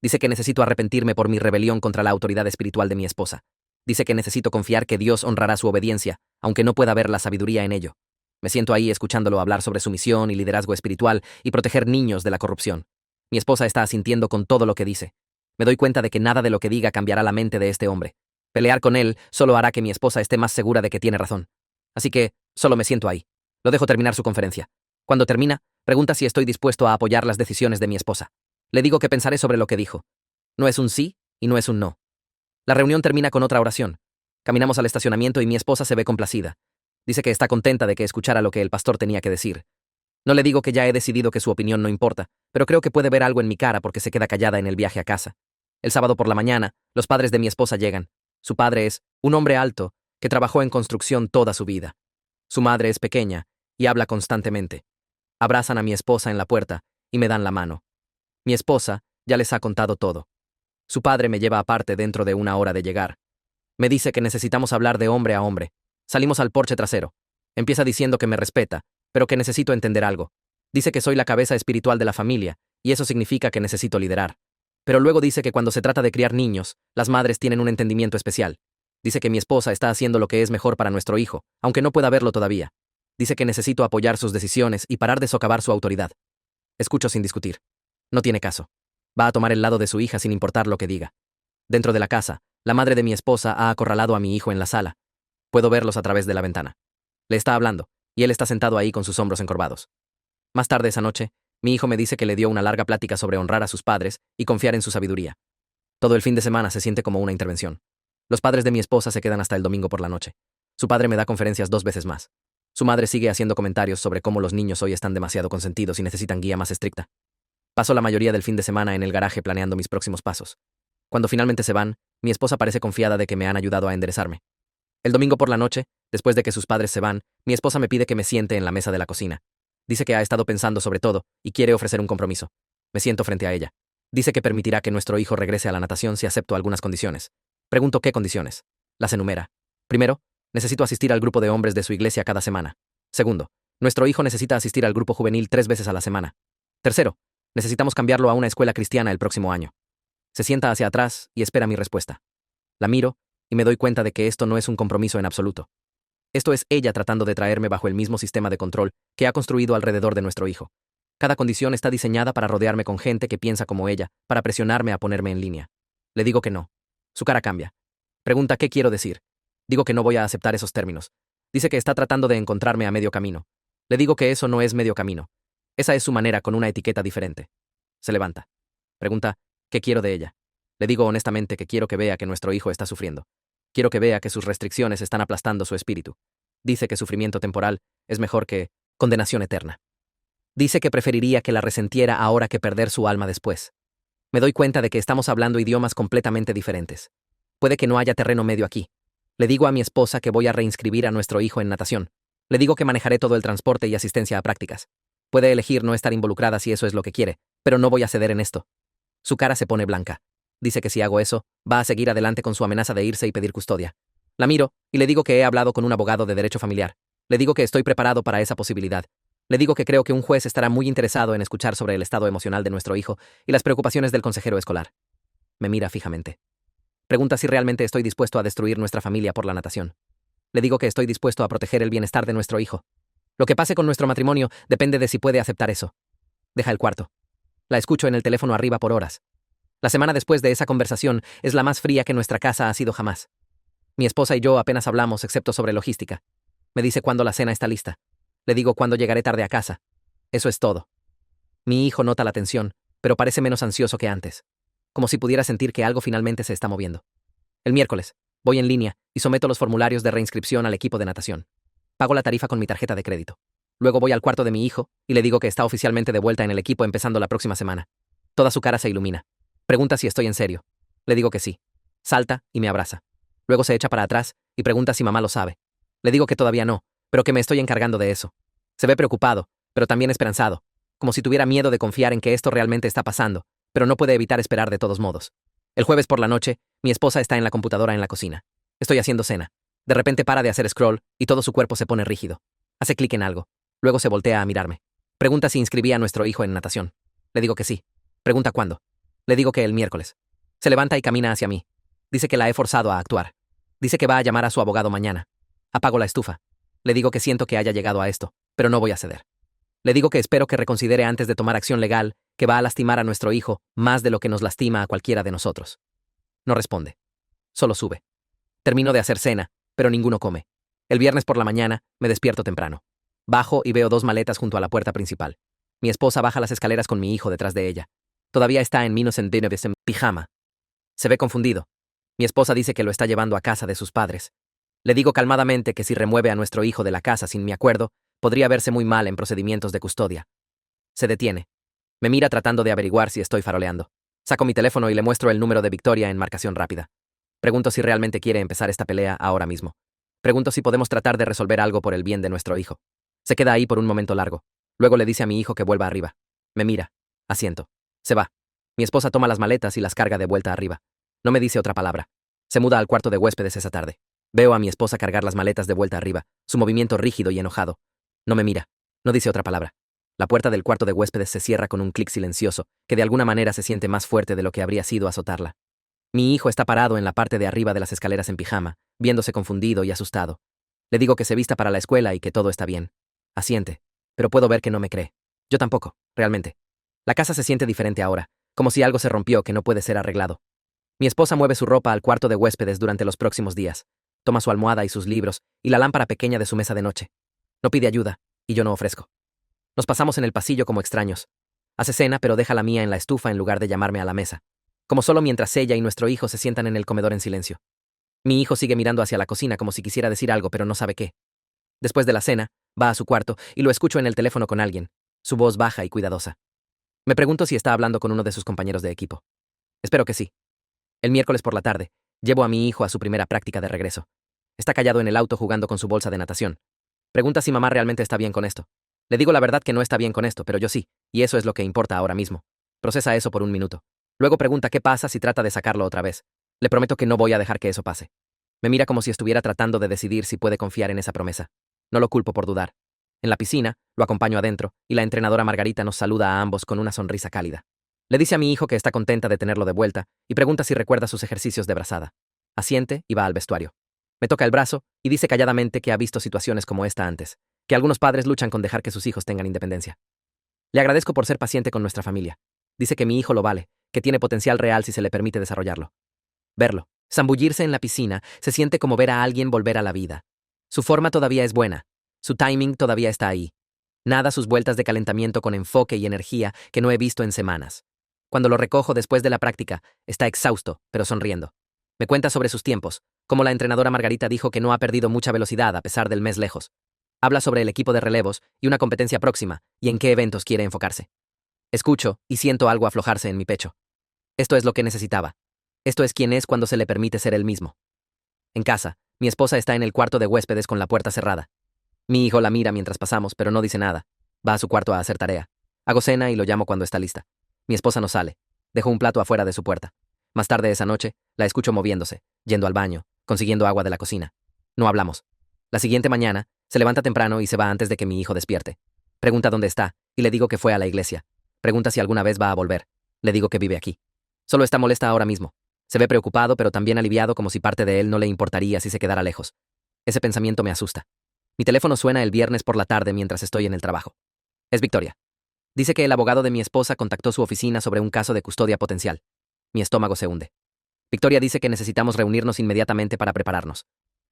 Speaker 1: Dice que necesito arrepentirme por mi rebelión contra la autoridad espiritual de mi esposa. Dice que necesito confiar que Dios honrará su obediencia, aunque no pueda ver la sabiduría en ello. Me siento ahí escuchándolo hablar sobre su misión y liderazgo espiritual y proteger niños de la corrupción. Mi esposa está asintiendo con todo lo que dice. Me doy cuenta de que nada de lo que diga cambiará la mente de este hombre. Pelear con él solo hará que mi esposa esté más segura de que tiene razón. Así que solo me siento ahí. Lo dejo terminar su conferencia. Cuando termina, pregunta si estoy dispuesto a apoyar las decisiones de mi esposa. Le digo que pensaré sobre lo que dijo. No es un sí y no es un no. La reunión termina con otra oración. Caminamos al estacionamiento y mi esposa se ve complacida. Dice que está contenta de que escuchara lo que el pastor tenía que decir. No le digo que ya he decidido que su opinión no importa, pero creo que puede ver algo en mi cara porque se queda callada en el viaje a casa. El sábado por la mañana, los padres de mi esposa llegan. Su padre es un hombre alto que trabajó en construcción toda su vida. Su madre es pequeña y habla constantemente. Abrazan a mi esposa en la puerta y me dan la mano. Mi esposa ya les ha contado todo. Su padre me lleva aparte dentro de 1 hora de llegar. Me dice que necesitamos hablar de hombre a hombre. Salimos al porche trasero. Empieza diciendo que me respeta, pero que necesito entender algo. Dice que soy la cabeza espiritual de la familia, y eso significa que necesito liderar. Pero luego dice que cuando se trata de criar niños, las madres tienen un entendimiento especial. Dice que mi esposa está haciendo lo que es mejor para nuestro hijo, aunque no pueda verlo todavía. Dice que necesito apoyar sus decisiones y parar de socavar su autoridad. Escucho sin discutir. No tiene caso. Va a tomar el lado de su hija sin importar lo que diga. Dentro de la casa, la madre de mi esposa ha acorralado a mi hijo en la sala. Puedo verlos a través de la ventana. Le está hablando, y él está sentado ahí con sus hombros encorvados. Más tarde esa noche, mi hijo me dice que le dio una larga plática sobre honrar a sus padres y confiar en su sabiduría. Todo el fin de semana se siente como una intervención. Los padres de mi esposa se quedan hasta el domingo por la noche. Su padre me da conferencias 2 veces más. Su madre sigue haciendo comentarios sobre cómo los niños hoy están demasiado consentidos y necesitan guía más estricta. Paso la mayoría del fin de semana en el garaje planeando mis próximos pasos. Cuando finalmente se van, mi esposa parece confiada de que me han ayudado a enderezarme. El domingo por la noche, después de que sus padres se van, mi esposa me pide que me siente en la mesa de la cocina. Dice que ha estado pensando sobre todo y quiere ofrecer un compromiso. Me siento frente a ella. Dice que permitirá que nuestro hijo regrese a la natación si acepto algunas condiciones. Pregunto qué condiciones. Las enumera. Primero, necesito asistir al grupo de hombres de su iglesia cada semana. Segundo, nuestro hijo necesita asistir al grupo juvenil 3 veces a la semana. Tercero, necesitamos cambiarlo a una escuela cristiana el próximo año. Se sienta hacia atrás y espera mi respuesta. La miro y me doy cuenta de que esto no es un compromiso en absoluto. Esto es ella tratando de traerme bajo el mismo sistema de control que ha construido alrededor de nuestro hijo. Cada condición está diseñada para rodearme con gente que piensa como ella, para presionarme a ponerme en línea. Le digo que no. Su cara cambia. Pregunta qué quiero decir. Digo que no voy a aceptar esos términos. Dice que está tratando de encontrarme a medio camino. Le digo que eso no es medio camino. Esa es su manera con una etiqueta diferente. Se levanta. Pregunta qué quiero de ella. Le digo honestamente que quiero que vea que nuestro hijo está sufriendo. Quiero que vea que sus restricciones están aplastando su espíritu. Dice que sufrimiento temporal es mejor que condenación eterna. Dice que preferiría que la resentiera ahora que perder su alma después. Me doy cuenta de que estamos hablando idiomas completamente diferentes. Puede que no haya terreno medio aquí. Le digo a mi esposa que voy a reinscribir a nuestro hijo en natación. Le digo que manejaré todo el transporte y asistencia a prácticas. Puede elegir no estar involucrada si eso es lo que quiere, pero no voy a ceder en esto. Su cara se pone blanca. Dice que si hago eso, va a seguir adelante con su amenaza de irse y pedir custodia. La miro y le digo que he hablado con un abogado de derecho familiar. Le digo que estoy preparado para esa posibilidad. Le digo que creo que un juez estará muy interesado en escuchar sobre el estado emocional de nuestro hijo y las preocupaciones del consejero escolar. Me mira fijamente. Pregunta si realmente estoy dispuesto a destruir nuestra familia por la natación. Le digo que estoy dispuesto a proteger el bienestar de nuestro hijo. Lo que pase con nuestro matrimonio depende de si puede aceptar eso. Deja el cuarto. La escucho en el teléfono arriba por horas. La semana después de esa conversación es la más fría que nuestra casa ha sido jamás. Mi esposa y yo apenas hablamos excepto sobre logística. Me dice cuándo la cena está lista. Le digo cuándo llegaré tarde a casa. Eso es todo. Mi hijo nota la tensión, pero parece menos ansioso que antes. Como si pudiera sentir que algo finalmente se está moviendo. El miércoles, voy en línea y someto los formularios de reinscripción al equipo de natación. Pago la tarifa con mi tarjeta de crédito. Luego voy al cuarto de mi hijo y le digo que está oficialmente de vuelta en el equipo empezando la próxima semana. Toda su cara se ilumina. Pregunta si estoy en serio. Le digo que sí. Salta y me abraza. Luego se echa para atrás y pregunta si mamá lo sabe. Le digo que todavía no, pero que me estoy encargando de eso. Se ve preocupado, pero también esperanzado, como si tuviera miedo de confiar en que esto realmente está pasando, pero no puede evitar esperar de todos modos. El jueves por la noche, mi esposa está en la computadora en la cocina. Estoy haciendo cena. De repente para de hacer scroll y todo su cuerpo se pone rígido. Hace clic en algo. Luego se voltea a mirarme. Pregunta si inscribí a nuestro hijo en natación. Le digo que sí. Pregunta cuándo. Le digo que el miércoles. Se levanta y camina hacia mí. Dice que la he forzado a actuar. Dice que va a llamar a su abogado mañana. Apago la estufa. Le digo que siento que haya llegado a esto, pero no voy a ceder. Le digo que espero que reconsidere antes de tomar acción legal, que va a lastimar a nuestro hijo más de lo que nos lastima a cualquiera de nosotros. No responde. Solo sube. Termino de hacer cena, pero ninguno come. El viernes por la mañana, me despierto temprano. Bajo y veo 2 maletas junto a la puerta principal. Mi esposa baja las escaleras con mi hijo detrás de ella. Todavía está en Minos en Dineves en pijama. Se ve confundido. Mi esposa dice que lo está llevando a casa de sus padres. Le digo calmadamente que si remueve a nuestro hijo de la casa sin mi acuerdo, podría verse muy mal en procedimientos de custodia. Se detiene. Me mira tratando de averiguar si estoy faroleando. Saco mi teléfono y le muestro el número de Victoria en marcación rápida. Pregunto si realmente quiere empezar esta pelea ahora mismo. Pregunto si podemos tratar de resolver algo por el bien de nuestro hijo. Se queda ahí por un momento largo. Luego le dice a mi hijo que vuelva arriba. Me mira. Asiento. Se va. Mi esposa toma las maletas y las carga de vuelta arriba. No me dice otra palabra. Se muda al cuarto de huéspedes esa tarde. Veo a mi esposa cargar las maletas de vuelta arriba, su movimiento rígido y enojado. No me mira. No dice otra palabra. La puerta del cuarto de huéspedes se cierra con un clic silencioso, que de alguna manera se siente más fuerte de lo que habría sido azotarla. Mi hijo está parado en la parte de arriba de las escaleras en pijama, viéndose confundido y asustado. Le digo que se vista para la escuela y que todo está bien. Asiente, pero puedo ver que no me cree. Yo tampoco, realmente. La casa se siente diferente ahora, como si algo se rompió que no puede ser arreglado. Mi esposa mueve su ropa al cuarto de huéspedes durante los próximos días. Toma su almohada y sus libros y la lámpara pequeña de su mesa de noche. No pide ayuda, y yo no ofrezco. Nos pasamos en el pasillo como extraños. Hace cena, pero deja la mía en la estufa en lugar de llamarme a la mesa. Como solo mientras ella y nuestro hijo se sientan en el comedor en silencio. Mi hijo sigue mirando hacia la cocina como si quisiera decir algo, pero no sabe qué. Después de la cena, va a su cuarto y lo escucho en el teléfono con alguien, su voz baja y cuidadosa. Me pregunto si está hablando con uno de sus compañeros de equipo. Espero que sí. El miércoles por la tarde, llevo a mi hijo a su primera práctica de regreso. Está callado en el auto jugando con su bolsa de natación. Pregunta si mamá realmente está bien con esto. Le digo la verdad que no está bien con esto, pero yo sí, y eso es lo que importa ahora mismo. Procesa eso por un minuto. Luego pregunta qué pasa si trata de sacarlo otra vez. Le prometo que no voy a dejar que eso pase. Me mira como si estuviera tratando de decidir si puede confiar en esa promesa. No lo culpo por dudar. En la piscina, lo acompaño adentro, y la entrenadora Margarita nos saluda a ambos con una sonrisa cálida. Le dice a mi hijo que está contenta de tenerlo de vuelta, y pregunta si recuerda sus ejercicios de brazada. Asiente y va al vestuario. Me toca el brazo y dice calladamente que ha visto situaciones como esta antes, que algunos padres luchan con dejar que sus hijos tengan independencia. Le agradezco por ser paciente con nuestra familia. Dice que mi hijo lo vale, que tiene potencial real si se le permite desarrollarlo. Verlo, zambullirse en la piscina, se siente como ver a alguien volver a la vida. Su forma todavía es buena. Su timing todavía está ahí. Nada sus vueltas de calentamiento con enfoque y energía que no he visto en semanas. Cuando lo recojo después de la práctica, está exhausto, pero sonriendo. Me cuenta sobre sus tiempos, como la entrenadora Margarita dijo que no ha perdido mucha velocidad a pesar del mes lejos. Habla sobre el equipo de relevos y una competencia próxima, y en qué eventos quiere enfocarse. Escucho y siento algo aflojarse en mi pecho. Esto es lo que necesitaba. Esto es quien es cuando se le permite ser él mismo. En casa, mi esposa está en el cuarto de huéspedes con la puerta cerrada. Mi hijo la mira mientras pasamos, pero no dice nada. Va a su cuarto a hacer tarea. Hago cena y lo llamo cuando está lista. Mi esposa no sale. Dejo un plato afuera de su puerta. Más tarde esa noche, la escucho moviéndose, yendo al baño, consiguiendo agua de la cocina. No hablamos. La siguiente mañana, se levanta temprano y se va antes de que mi hijo despierte. Pregunta dónde está, y le digo que fue a la iglesia. Pregunta si alguna vez va a volver. Le digo que vive aquí. Solo está molesta ahora mismo. Se ve preocupado, pero también aliviado, como si parte de él no le importaría si se quedara lejos. Ese pensamiento me asusta. Mi teléfono suena el viernes por la tarde mientras estoy en el trabajo. Es Victoria. Dice que el abogado de mi esposa contactó su oficina sobre un caso de custodia potencial. Mi estómago se hunde. Victoria dice que necesitamos reunirnos inmediatamente para prepararnos.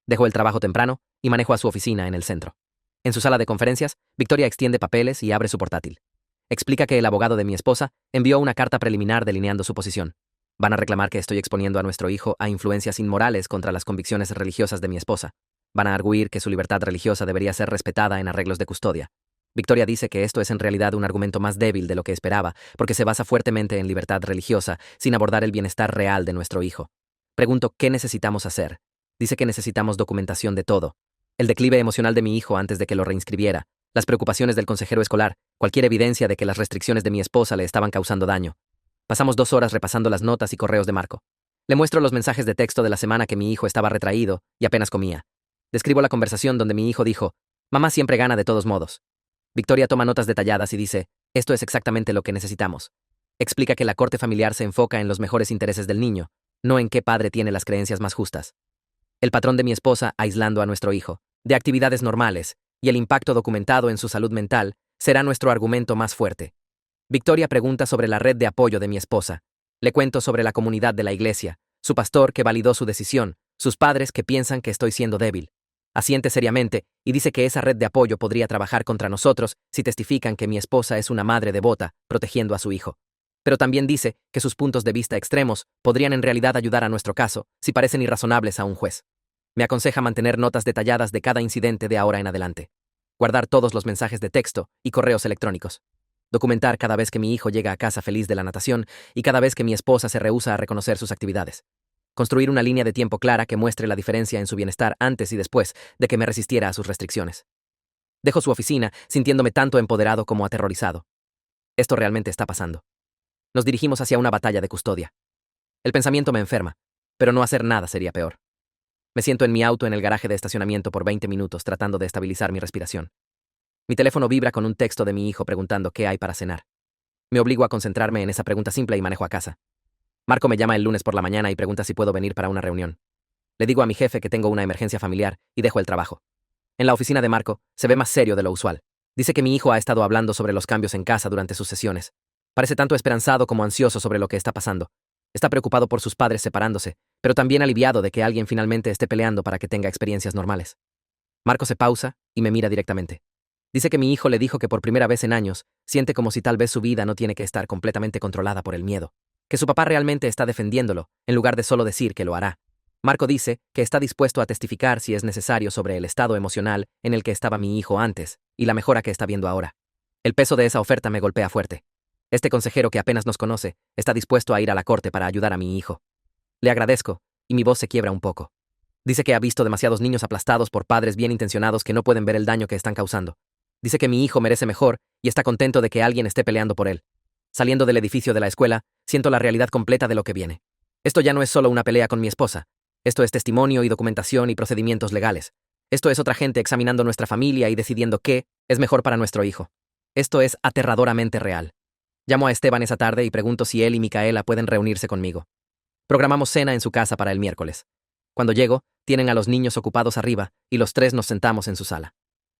Speaker 1: Dejo el trabajo temprano y manejo a su oficina en el centro. En su sala de conferencias, Victoria extiende papeles y abre su portátil. Explica que el abogado de mi esposa envió una carta preliminar delineando su posición. Van a reclamar que estoy exponiendo a nuestro hijo a influencias inmorales contra las convicciones religiosas de mi esposa. Van a arguir que su libertad religiosa debería ser respetada en arreglos de custodia. Victoria dice que esto es en realidad un argumento más débil de lo que esperaba, porque se basa fuertemente en libertad religiosa, sin abordar el bienestar real de nuestro hijo. Pregunto, ¿qué necesitamos hacer? Dice que necesitamos documentación de todo. El declive emocional de mi hijo antes de que lo reinscribiera, las preocupaciones del consejero escolar, cualquier evidencia de que las restricciones de mi esposa le estaban causando daño. Pasamos 2 horas repasando las notas y correos de Marco. Le muestro los mensajes de texto de la semana que mi hijo estaba retraído y apenas comía. Describo la conversación donde mi hijo dijo, «Mamá siempre gana de todos modos». Victoria toma notas detalladas y dice, «Esto es exactamente lo que necesitamos». Explica que la corte familiar se enfoca en los mejores intereses del niño, no en qué padre tiene las creencias más justas. El patrón de mi esposa aislando a nuestro hijo de actividades normales y el impacto documentado en su salud mental será nuestro argumento más fuerte. Victoria pregunta sobre la red de apoyo de mi esposa. Le cuento sobre la comunidad de la iglesia, su pastor que validó su decisión, sus padres que piensan que estoy siendo débil. Asiente seriamente y dice que esa red de apoyo podría trabajar contra nosotros si testifican que mi esposa es una madre devota, protegiendo a su hijo. Pero también dice que sus puntos de vista extremos podrían en realidad ayudar a nuestro caso si parecen irrazonables a un juez. Me aconseja mantener notas detalladas de cada incidente de ahora en adelante. Guardar todos los mensajes de texto y correos electrónicos. Documentar cada vez que mi hijo llega a casa feliz de la natación y cada vez que mi esposa se rehúsa a reconocer sus actividades. Construir una línea de tiempo clara que muestre la diferencia en su bienestar antes y después de que me resistiera a sus restricciones. Dejo su oficina sintiéndome tanto empoderado como aterrorizado. Esto realmente está pasando. Nos dirigimos hacia una batalla de custodia. El pensamiento me enferma, pero no hacer nada sería peor. Me siento en mi auto en el garaje de estacionamiento por 20 minutos tratando de estabilizar mi respiración. Mi teléfono vibra con un texto de mi hijo preguntando qué hay para cenar. Me obligo a concentrarme en esa pregunta simple y manejo a casa. Marco me llama el lunes por la mañana y pregunta si puedo venir para una reunión. Le digo a mi jefe que tengo una emergencia familiar y dejo el trabajo. En la oficina de Marco se ve más serio de lo usual. Dice que mi hijo ha estado hablando sobre los cambios en casa durante sus sesiones. Parece tanto esperanzado como ansioso sobre lo que está pasando. Está preocupado por sus padres separándose, pero también aliviado de que alguien finalmente esté peleando para que tenga experiencias normales. Marco se pausa y me mira directamente. Dice que mi hijo le dijo que por primera vez en años siente como si tal vez su vida no tiene que estar completamente controlada por el miedo. Que su papá realmente está defendiéndolo, en lugar de solo decir que lo hará. Marco dice que está dispuesto a testificar si es necesario sobre el estado emocional en el que estaba mi hijo antes y la mejora que está viendo ahora. El peso de esa oferta me golpea fuerte. Este consejero que apenas nos conoce está dispuesto a ir a la corte para ayudar a mi hijo. Le agradezco, y mi voz se quiebra un poco. Dice que ha visto demasiados niños aplastados por padres bien intencionados que no pueden ver el daño que están causando. Dice que mi hijo merece mejor y está contento de que alguien esté peleando por él. Saliendo del edificio de la escuela, siento la realidad completa de lo que viene. Esto ya no es solo una pelea con mi esposa. Esto es testimonio y documentación y procedimientos legales. Esto es otra gente examinando nuestra familia y decidiendo qué es mejor para nuestro hijo. Esto es aterradoramente real. Llamo a Esteban esa tarde y pregunto si él y Micaela pueden reunirse conmigo. Programamos cena en su casa para el miércoles. Cuando llego, tienen a los niños ocupados arriba y los 3 nos sentamos en su sala.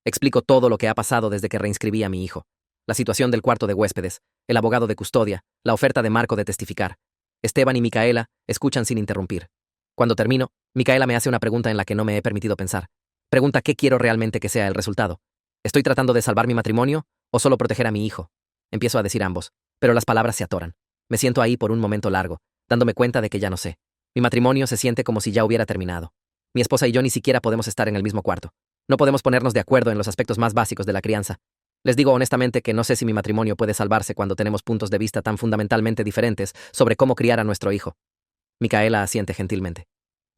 Speaker 1: Explico todo lo que ha pasado desde que reinscribí a mi hijo. La situación del cuarto de huéspedes, el abogado de custodia, la oferta de Marco de testificar. Esteban y Micaela escuchan sin interrumpir. Cuando termino, Micaela me hace una pregunta en la que no me he permitido pensar. Pregunta qué quiero realmente que sea el resultado. ¿Estoy tratando de salvar mi matrimonio o solo proteger a mi hijo? Empiezo a decir ambos, pero las palabras se atoran. Me siento ahí por un momento largo, dándome cuenta de que ya no sé. Mi matrimonio se siente como si ya hubiera terminado. Mi esposa y yo ni siquiera podemos estar en el mismo cuarto. No podemos ponernos de acuerdo en los aspectos más básicos de la crianza. Les digo honestamente que no sé si mi matrimonio puede salvarse cuando tenemos puntos de vista tan fundamentalmente diferentes sobre cómo criar a nuestro hijo. Micaela asiente gentilmente.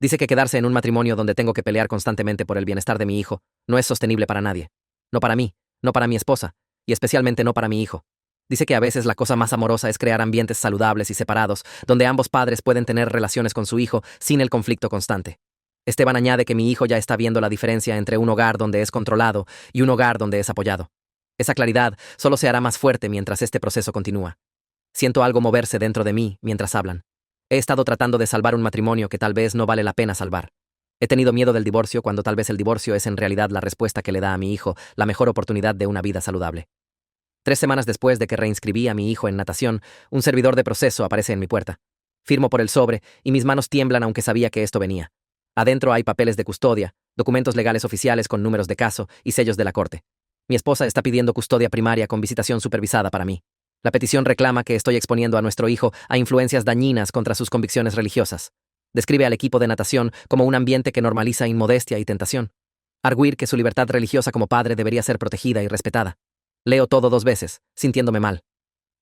Speaker 1: Dice que quedarse en un matrimonio donde tengo que pelear constantemente por el bienestar de mi hijo no es sostenible para nadie. No para mí, no para mi esposa, y especialmente no para mi hijo. Dice que a veces la cosa más amorosa es crear ambientes saludables y separados, donde ambos padres pueden tener relaciones con su hijo sin el conflicto constante. Esteban añade que mi hijo ya está viendo la diferencia entre un hogar donde es controlado y un hogar donde es apoyado. Esa claridad solo se hará más fuerte mientras este proceso continúa. Siento algo moverse dentro de mí mientras hablan. He estado tratando de salvar un matrimonio que tal vez no vale la pena salvar. He tenido miedo del divorcio cuando tal vez el divorcio es en realidad la respuesta que le da a mi hijo la mejor oportunidad de una vida saludable. 3 semanas después de que reinscribí a mi hijo en natación, un servidor de proceso aparece en mi puerta. Firmo por el sobre y mis manos tiemblan aunque sabía que esto venía. Adentro hay papeles de custodia, documentos legales oficiales con números de caso y sellos de la corte. Mi esposa está pidiendo custodia primaria con visitación supervisada para mí. La petición reclama que estoy exponiendo a nuestro hijo a influencias dañinas contra sus convicciones religiosas. Describe al equipo de natación como un ambiente que normaliza inmodestia y tentación. Arguir que su libertad religiosa como padre debería ser protegida y respetada. Leo todo 2 veces, sintiéndome mal.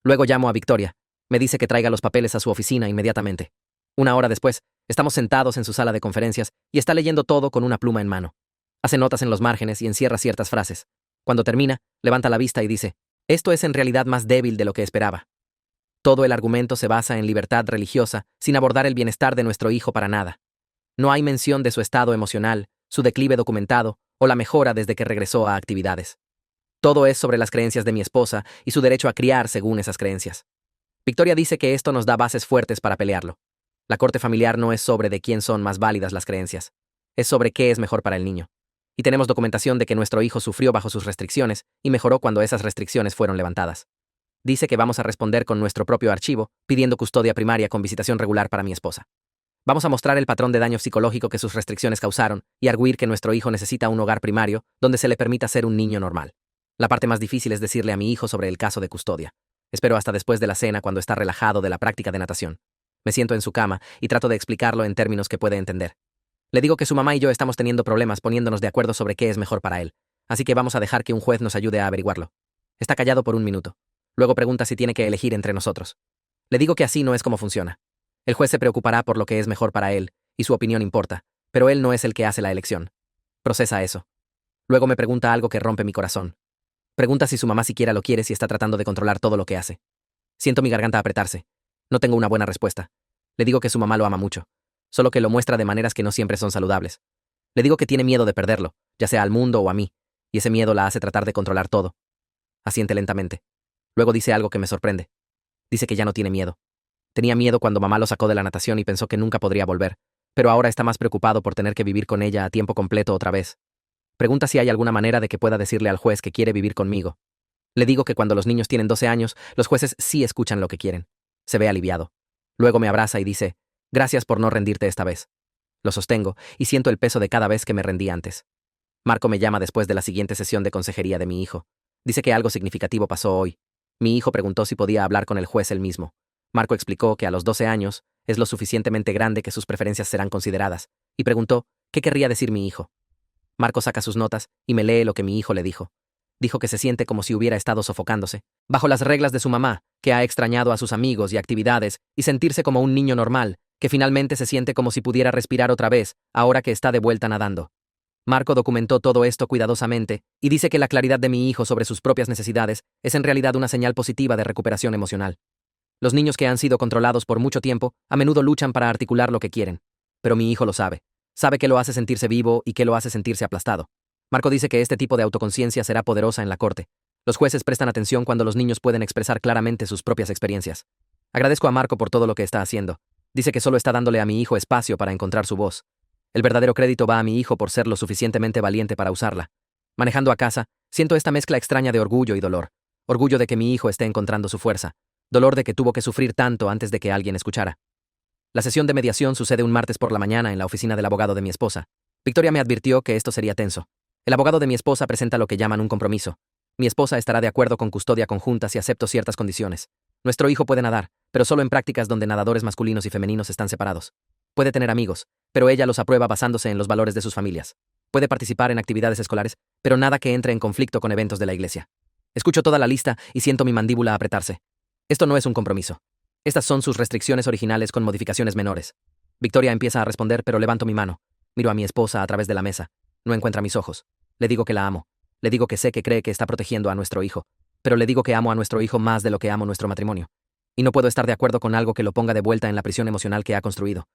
Speaker 1: Luego llamo a Victoria. Me dice que traiga los papeles a su oficina inmediatamente. 1 hora después, estamos sentados en su sala de conferencias y está leyendo todo con una pluma en mano. Hace notas en los márgenes y encierra ciertas frases. Cuando termina, levanta la vista y dice: esto es en realidad más débil de lo que esperaba. Todo el argumento se basa en libertad religiosa, sin abordar el bienestar de nuestro hijo para nada. No hay mención de su estado emocional, su declive documentado o la mejora desde que regresó a actividades. Todo es sobre las creencias de mi esposa y su derecho a criar según esas creencias. Victoria dice que esto nos da bases fuertes para pelearlo. La corte familiar no es sobre de quién son más válidas las creencias. Es sobre qué es mejor para el niño. Y tenemos documentación de que nuestro hijo sufrió bajo sus restricciones y mejoró cuando esas restricciones fueron levantadas. Dice que vamos a responder con nuestro propio archivo, pidiendo custodia primaria con visitación regular para mi esposa. Vamos a mostrar el patrón de daño psicológico que sus restricciones causaron y arguir que nuestro hijo necesita un hogar primario donde se le permita ser un niño normal. La parte más difícil es decirle a mi hijo sobre el caso de custodia. Espero hasta después de la cena cuando está relajado de la práctica de natación. Me siento en su cama y trato de explicarlo en términos que puede entender. Le digo que su mamá y yo estamos teniendo problemas poniéndonos de acuerdo sobre qué es mejor para él, así que vamos a dejar que un juez nos ayude a averiguarlo. Está callado por 1 minuto. Luego pregunta si tiene que elegir entre nosotros. Le digo que así no es como funciona. El juez se preocupará por lo que es mejor para él, y su opinión importa, pero él no es el que hace la elección. Procesa eso. Luego me pregunta algo que rompe mi corazón. Pregunta si su mamá siquiera lo quiere si está tratando de controlar todo lo que hace. Siento mi garganta apretarse. No tengo una buena respuesta. Le digo que su mamá lo ama mucho, solo que lo muestra de maneras que no siempre son saludables. Le digo que tiene miedo de perderlo, ya sea al mundo o a mí, y ese miedo la hace tratar de controlar todo. Asiente lentamente. Luego dice algo que me sorprende. Dice que ya no tiene miedo. Tenía miedo cuando mamá lo sacó de la natación y pensó que nunca podría volver, pero ahora está más preocupado por tener que vivir con ella a tiempo completo otra vez. Pregunta si hay alguna manera de que pueda decirle al juez que quiere vivir conmigo. Le digo que cuando los niños tienen 12 años, los jueces sí escuchan lo que quieren. Se ve aliviado. Luego me abraza y dice: gracias por no rendirte esta vez. Lo sostengo y siento el peso de cada vez que me rendí antes. Marco me llama después de la siguiente sesión de consejería de mi hijo. Dice que algo significativo pasó hoy. Mi hijo preguntó si podía hablar con el juez él mismo. Marco explicó que a los 12 años es lo suficientemente grande que sus preferencias serán consideradas, y preguntó qué querría decir mi hijo. Marco saca sus notas y me lee lo que mi hijo le dijo. Dijo que se siente como si hubiera estado sofocándose, bajo las reglas de su mamá, que ha extrañado a sus amigos y actividades, y sentirse como un niño normal, que finalmente se siente como si pudiera respirar otra vez, ahora que está de vuelta nadando. Marco documentó todo esto cuidadosamente, y dice que la claridad de mi hijo sobre sus propias necesidades es en realidad una señal positiva de recuperación emocional. Los niños que han sido controlados por mucho tiempo a menudo luchan para articular lo que quieren. Pero mi hijo lo sabe. Sabe que lo hace sentirse vivo y que lo hace sentirse aplastado. Marco dice que este tipo de autoconciencia será poderosa en la corte. Los jueces prestan atención cuando los niños pueden expresar claramente sus propias experiencias. Agradezco a Marco por todo lo que está haciendo. Dice que solo está dándole a mi hijo espacio para encontrar su voz. El verdadero crédito va a mi hijo por ser lo suficientemente valiente para usarla. Manejando a casa, siento esta mezcla extraña de orgullo y dolor. Orgullo de que mi hijo esté encontrando su fuerza. Dolor de que tuvo que sufrir tanto antes de que alguien escuchara. La sesión de mediación sucede un martes por la mañana en la oficina del abogado de mi esposa. Victoria me advirtió que esto sería tenso. El abogado de mi esposa presenta lo que llaman un compromiso. Mi esposa estará de acuerdo con custodia conjunta si acepto ciertas condiciones. Nuestro hijo puede nadar, pero solo en prácticas donde nadadores masculinos y femeninos están separados. Puede tener amigos, pero ella los aprueba basándose en los valores de sus familias. Puede participar en actividades escolares, pero nada que entre en conflicto con eventos de la iglesia. Escucho toda la lista y siento mi mandíbula apretarse. Esto no es un compromiso. Estas son sus restricciones originales con modificaciones menores. Victoria empieza a responder, pero levanto mi mano. Miro a mi esposa a través de la mesa. No encuentra mis ojos. Le digo que la amo. Le digo que sé que cree que está protegiendo a nuestro hijo. Pero le digo que amo a nuestro hijo más de lo que amo nuestro matrimonio. Y no puedo estar de acuerdo con algo que lo ponga de vuelta en la prisión emocional que ha construido.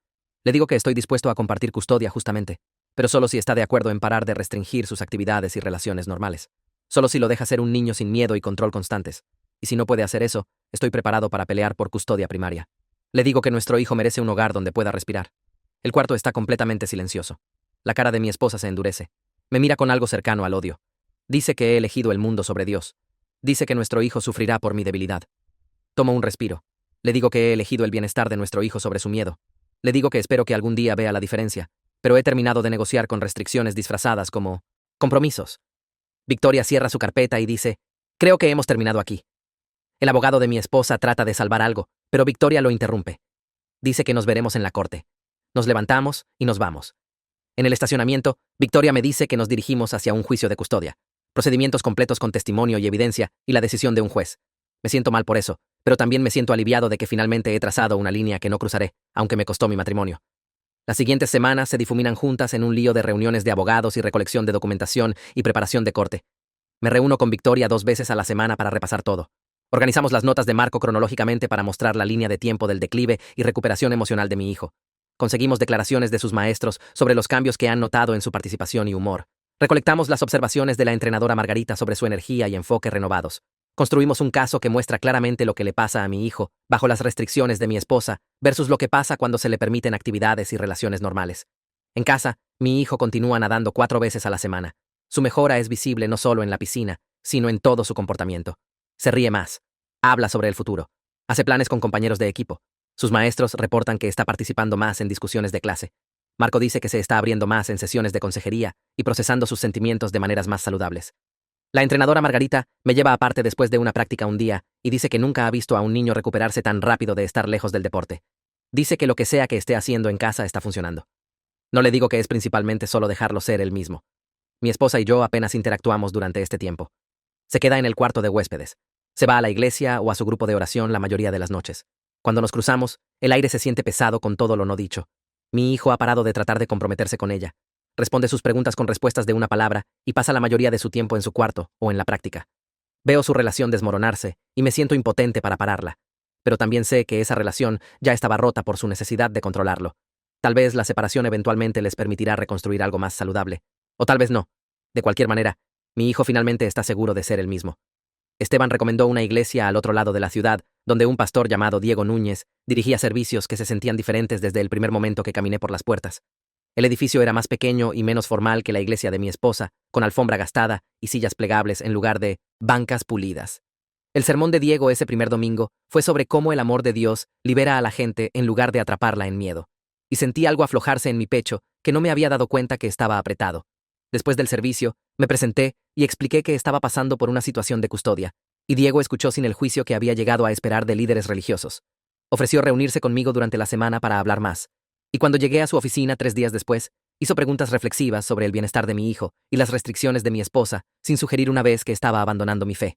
Speaker 1: Le digo que estoy dispuesto a compartir custodia justamente, pero solo si está de acuerdo en parar de restringir sus actividades y relaciones normales. Solo si lo deja ser un niño sin miedo y control constantes. Y si no puede hacer eso, estoy preparado para pelear por custodia primaria. Le digo que nuestro hijo merece un hogar donde pueda respirar. El cuarto está completamente silencioso. La cara de mi esposa se endurece. Me mira con algo cercano al odio. Dice que he elegido el mundo sobre Dios. Dice que nuestro hijo sufrirá por mi debilidad. Tomo un respiro. Le digo que he elegido el bienestar de nuestro hijo sobre su miedo. Le digo que espero que algún día vea la diferencia, pero he terminado de negociar con restricciones disfrazadas como compromisos. Victoria cierra su carpeta y dice, creo que hemos terminado aquí. El abogado de mi esposa trata de salvar algo, pero Victoria lo interrumpe. Dice que nos veremos en la corte. Nos levantamos y nos vamos. En el estacionamiento, Victoria me dice que nos dirigimos hacia un juicio de custodia. Procedimientos completos con testimonio y evidencia y la decisión de un juez. Me siento mal por eso, pero también me siento aliviado de que finalmente he trazado una línea que no cruzaré, aunque me costó mi matrimonio. Las siguientes semanas se difuminan juntas en un lío de reuniones de abogados y recolección de documentación y preparación de corte. Me reúno con Victoria 2 veces a la semana para repasar todo. Organizamos las notas de Marco cronológicamente para mostrar la línea de tiempo del declive y recuperación emocional de mi hijo. Conseguimos declaraciones de sus maestros sobre los cambios que han notado en su participación y humor. Recolectamos las observaciones de la entrenadora Margarita sobre su energía y enfoque renovados. Construimos un caso que muestra claramente lo que le pasa a mi hijo, bajo las restricciones de mi esposa, versus lo que pasa cuando se le permiten actividades y relaciones normales. En casa, mi hijo continúa nadando 4 veces a la semana. Su mejora es visible no solo en la piscina, sino en todo su comportamiento. Se ríe más. Habla sobre el futuro. Hace planes con compañeros de equipo. Sus maestros reportan que está participando más en discusiones de clase. Marco dice que se está abriendo más en sesiones de consejería y procesando sus sentimientos de maneras más saludables. La entrenadora Margarita me lleva aparte después de una práctica un día y dice que nunca ha visto a un niño recuperarse tan rápido de estar lejos del deporte. Dice que lo que sea que esté haciendo en casa está funcionando. No le digo que es principalmente solo dejarlo ser él mismo. Mi esposa y yo apenas interactuamos durante este tiempo. Se queda en el cuarto de huéspedes. Se va a la iglesia o a su grupo de oración la mayoría de las noches. Cuando nos cruzamos, el aire se siente pesado con todo lo no dicho. Mi hijo ha parado de tratar de comprometerse con ella. Responde sus preguntas con respuestas de una palabra y pasa la mayoría de su tiempo en su cuarto o en la práctica. Veo su relación desmoronarse y me siento impotente para pararla. Pero también sé que esa relación ya estaba rota por su necesidad de controlarlo. Tal vez la separación eventualmente les permitirá reconstruir algo más saludable. O tal vez no. De cualquier manera, mi hijo finalmente está seguro de ser el mismo. Esteban recomendó una iglesia al otro lado de la ciudad, donde un pastor llamado Diego Núñez dirigía servicios que se sentían diferentes desde el primer momento que caminé por las puertas. El edificio era más pequeño y menos formal que la iglesia de mi esposa, con alfombra gastada y sillas plegables en lugar de bancas pulidas. El sermón de Diego ese primer domingo fue sobre cómo el amor de Dios libera a la gente en lugar de atraparla en miedo. Y sentí algo aflojarse en mi pecho que no me había dado cuenta que estaba apretado. Después del servicio, me presenté y expliqué que estaba pasando por una situación de custodia, y Diego escuchó sin el juicio que había llegado a esperar de líderes religiosos. Ofreció reunirse conmigo durante la semana para hablar más, y cuando llegué a su oficina 3 días después, hizo preguntas reflexivas sobre el bienestar de mi hijo y las restricciones de mi esposa, sin sugerir una vez que estaba abandonando mi fe.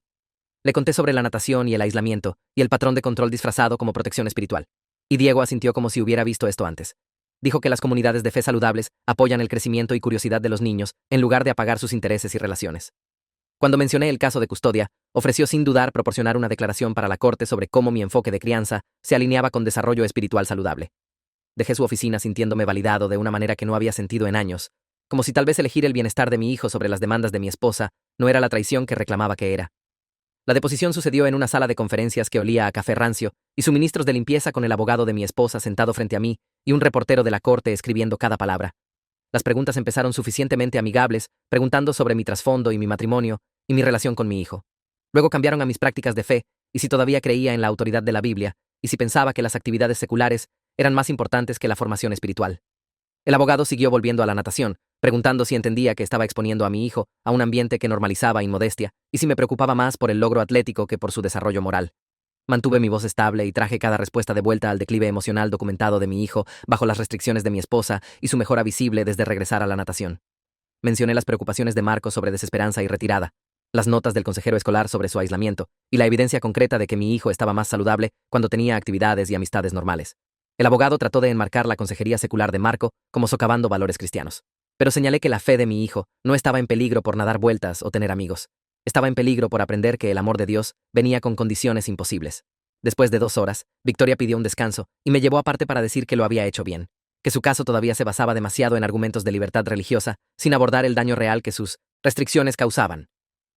Speaker 1: Le conté sobre la natación y el aislamiento, y el patrón de control disfrazado como protección espiritual. Y Diego asintió como si hubiera visto esto antes. Dijo que las comunidades de fe saludables apoyan el crecimiento y curiosidad de los niños en lugar de apagar sus intereses y relaciones. Cuando mencioné el caso de custodia, ofreció sin dudar proporcionar una declaración para la corte sobre cómo mi enfoque de crianza se alineaba con desarrollo espiritual saludable. Dejé su oficina sintiéndome validado de una manera que no había sentido en años, como si tal vez elegir el bienestar de mi hijo sobre las demandas de mi esposa no era la traición que reclamaba que era. La deposición sucedió en una sala de conferencias que olía a café rancio y suministros de limpieza con el abogado de mi esposa sentado frente a mí y un reportero de la corte escribiendo cada palabra. Las preguntas empezaron suficientemente amigables, preguntando sobre mi trasfondo y mi matrimonio y mi relación con mi hijo. Luego cambiaron a mis prácticas de fe y si todavía creía en la autoridad de la Biblia y si pensaba que las actividades seculares eran más importantes que la formación espiritual. El abogado siguió volviendo a la natación, preguntando si entendía que estaba exponiendo a mi hijo a un ambiente que normalizaba inmodestia y si me preocupaba más por el logro atlético que por su desarrollo moral. Mantuve mi voz estable y traje cada respuesta de vuelta al declive emocional documentado de mi hijo bajo las restricciones de mi esposa y su mejora visible desde regresar a la natación. Mencioné las preocupaciones de Marco sobre desesperanza y retirada, las notas del consejero escolar sobre su aislamiento y la evidencia concreta de que mi hijo estaba más saludable cuando tenía actividades y amistades normales. El abogado trató de enmarcar la consejería secular de Marco como socavando valores cristianos. Pero señalé que la fe de mi hijo no estaba en peligro por nadar vueltas o tener amigos. Estaba en peligro por aprender que el amor de Dios venía con condiciones imposibles. Después de 2 horas, Victoria pidió un descanso y me llevó aparte para decir que lo había hecho bien, que su caso todavía se basaba demasiado en argumentos de libertad religiosa, sin abordar el daño real que sus restricciones causaban.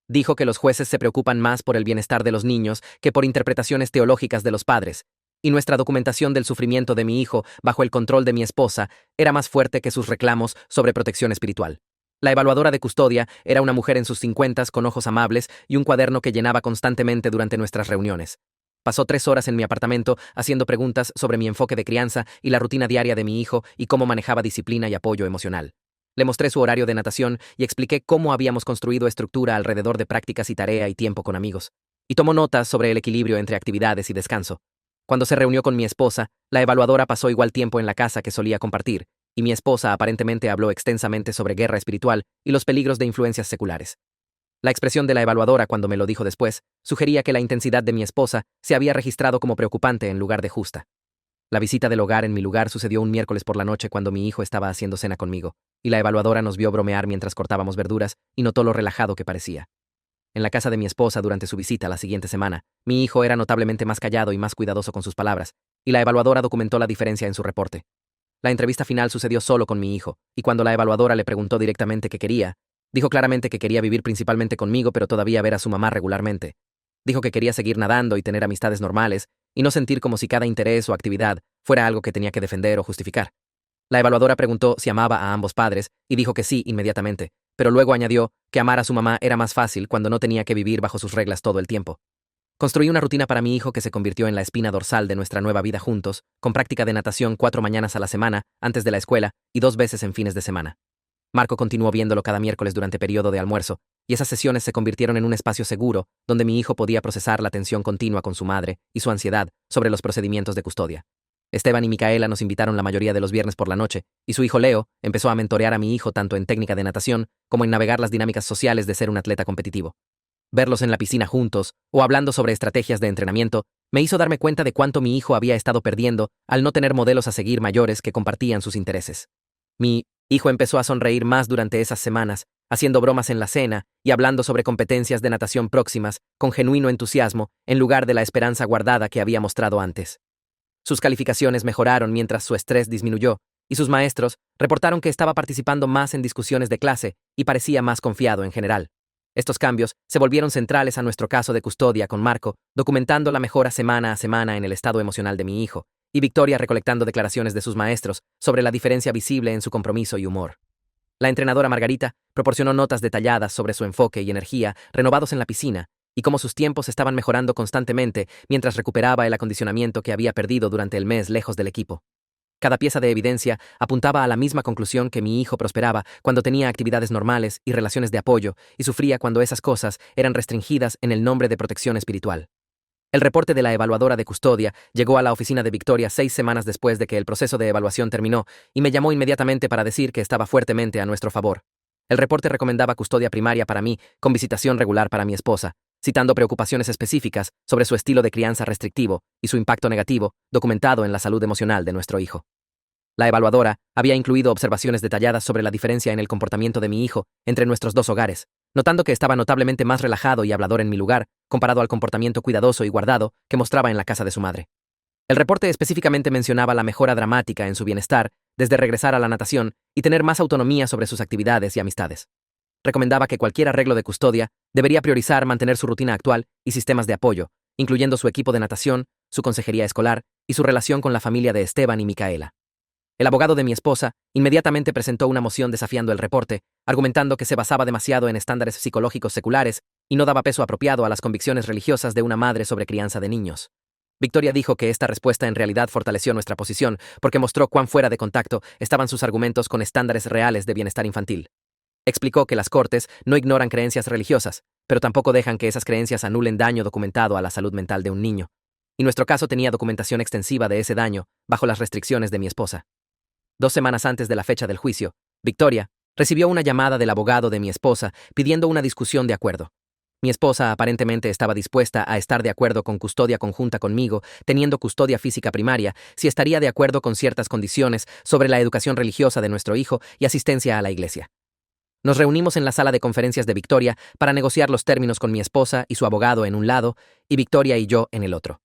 Speaker 1: Dijo que los jueces se preocupan más por el bienestar de los niños que por interpretaciones teológicas de los padres, y nuestra documentación del sufrimiento de mi hijo bajo el control de mi esposa era más fuerte que sus reclamos sobre protección espiritual. La evaluadora de custodia era una mujer en sus 50 con ojos amables y un cuaderno que llenaba constantemente durante nuestras reuniones. Pasó 3 horas en mi apartamento haciendo preguntas sobre mi enfoque de crianza y la rutina diaria de mi hijo y cómo manejaba disciplina y apoyo emocional. Le mostré su horario de natación y expliqué cómo habíamos construido estructura alrededor de prácticas y tarea y tiempo con amigos. Y tomó notas sobre el equilibrio entre actividades y descanso. Cuando se reunió con mi esposa, la evaluadora pasó igual tiempo en la casa que solía compartir, y mi esposa aparentemente habló extensamente sobre guerra espiritual y los peligros de influencias seculares. La expresión de la evaluadora cuando me lo dijo después sugería que la intensidad de mi esposa se había registrado como preocupante en lugar de justa. La visita del hogar en mi lugar sucedió un miércoles por la noche cuando mi hijo estaba haciendo cena conmigo, y la evaluadora nos vio bromear mientras cortábamos verduras y notó lo relajado que parecía. En la casa de mi esposa durante su visita la siguiente semana, mi hijo era notablemente más callado y más cuidadoso con sus palabras, y la evaluadora documentó la diferencia en su reporte. La entrevista final sucedió solo con mi hijo, y cuando la evaluadora le preguntó directamente qué quería, dijo claramente que quería vivir principalmente conmigo pero todavía ver a su mamá regularmente. Dijo que quería seguir nadando y tener amistades normales, y no sentir como si cada interés o actividad fuera algo que tenía que defender o justificar. La evaluadora preguntó si amaba a ambos padres, y dijo que sí inmediatamente, pero luego añadió que amar a su mamá era más fácil cuando no tenía que vivir bajo sus reglas todo el tiempo. Construí una rutina para mi hijo que se convirtió en la espina dorsal de nuestra nueva vida juntos, con práctica de natación 4 mañanas a la semana, antes de la escuela, y 2 veces en fines de semana. Marco continuó viéndolo cada miércoles durante periodo de almuerzo, y esas sesiones se convirtieron en un espacio seguro donde mi hijo podía procesar la tensión continua con su madre y su ansiedad sobre los procedimientos de custodia. Esteban y Micaela nos invitaron la mayoría de los viernes por la noche, y su hijo Leo empezó a mentorear a mi hijo tanto en técnica de natación como en navegar las dinámicas sociales de ser un atleta competitivo. Verlos en la piscina juntos o hablando sobre estrategias de entrenamiento me hizo darme cuenta de cuánto mi hijo había estado perdiendo al no tener modelos a seguir mayores que compartían sus intereses. Mi hijo empezó a sonreír más durante esas semanas, haciendo bromas en la cena y hablando sobre competencias de natación próximas con genuino entusiasmo en lugar de la esperanza guardada que había mostrado antes. Sus calificaciones mejoraron mientras su estrés disminuyó, y sus maestros reportaron que estaba participando más en discusiones de clase y parecía más confiado en general. Estos cambios se volvieron centrales a nuestro caso de custodia con Marco, documentando la mejora semana a semana en el estado emocional de mi hijo, y Victoria recolectando declaraciones de sus maestros sobre la diferencia visible en su compromiso y humor. La entrenadora Margarita proporcionó notas detalladas sobre su enfoque y energía renovados en la piscina, y cómo sus tiempos estaban mejorando constantemente mientras recuperaba el acondicionamiento que había perdido durante el mes lejos del equipo. Cada pieza de evidencia apuntaba a la misma conclusión que mi hijo prosperaba cuando tenía actividades normales y relaciones de apoyo, y sufría cuando esas cosas eran restringidas en el nombre de protección espiritual. El reporte de la evaluadora de custodia llegó a la oficina de Victoria 6 semanas después de que el proceso de evaluación terminó, y me llamó inmediatamente para decir que estaba fuertemente a nuestro favor. El reporte recomendaba custodia primaria para mí, con visitación regular para mi esposa, citando preocupaciones específicas sobre su estilo de crianza restrictivo y su impacto negativo, documentado en la salud emocional de nuestro hijo. La evaluadora había incluido observaciones detalladas sobre la diferencia en el comportamiento de mi hijo entre nuestros 2 hogares, notando que estaba notablemente más relajado y hablador en mi lugar, comparado al comportamiento cuidadoso y guardado que mostraba en la casa de su madre. El reporte específicamente mencionaba la mejora dramática en su bienestar desde regresar a la natación y tener más autonomía sobre sus actividades y amistades. Recomendaba que cualquier arreglo de custodia debería priorizar mantener su rutina actual y sistemas de apoyo, incluyendo su equipo de natación, su consejería escolar y su relación con la familia de Esteban y Micaela. El abogado de mi esposa inmediatamente presentó una moción desafiando el reporte, argumentando que se basaba demasiado en estándares psicológicos seculares y no daba peso apropiado a las convicciones religiosas de una madre sobre crianza de niños. Victoria dijo que esta respuesta en realidad fortaleció nuestra posición porque mostró cuán fuera de contacto estaban sus argumentos con estándares reales de bienestar infantil. Explicó que las cortes no ignoran creencias religiosas, pero tampoco dejan que esas creencias anulen daño documentado a la salud mental de un niño. Y nuestro caso tenía documentación extensiva de ese daño, bajo las restricciones de mi esposa. 2 semanas antes de la fecha del juicio, Victoria recibió una llamada del abogado de mi esposa pidiendo una discusión de acuerdo. Mi esposa aparentemente estaba dispuesta a estar de acuerdo con custodia conjunta conmigo, teniendo custodia física primaria, si estaría de acuerdo con ciertas condiciones sobre la educación religiosa de nuestro hijo y asistencia a la iglesia. Nos reunimos en la sala de conferencias de Victoria para negociar los términos con mi esposa y su abogado en un lado, y Victoria y yo en el otro.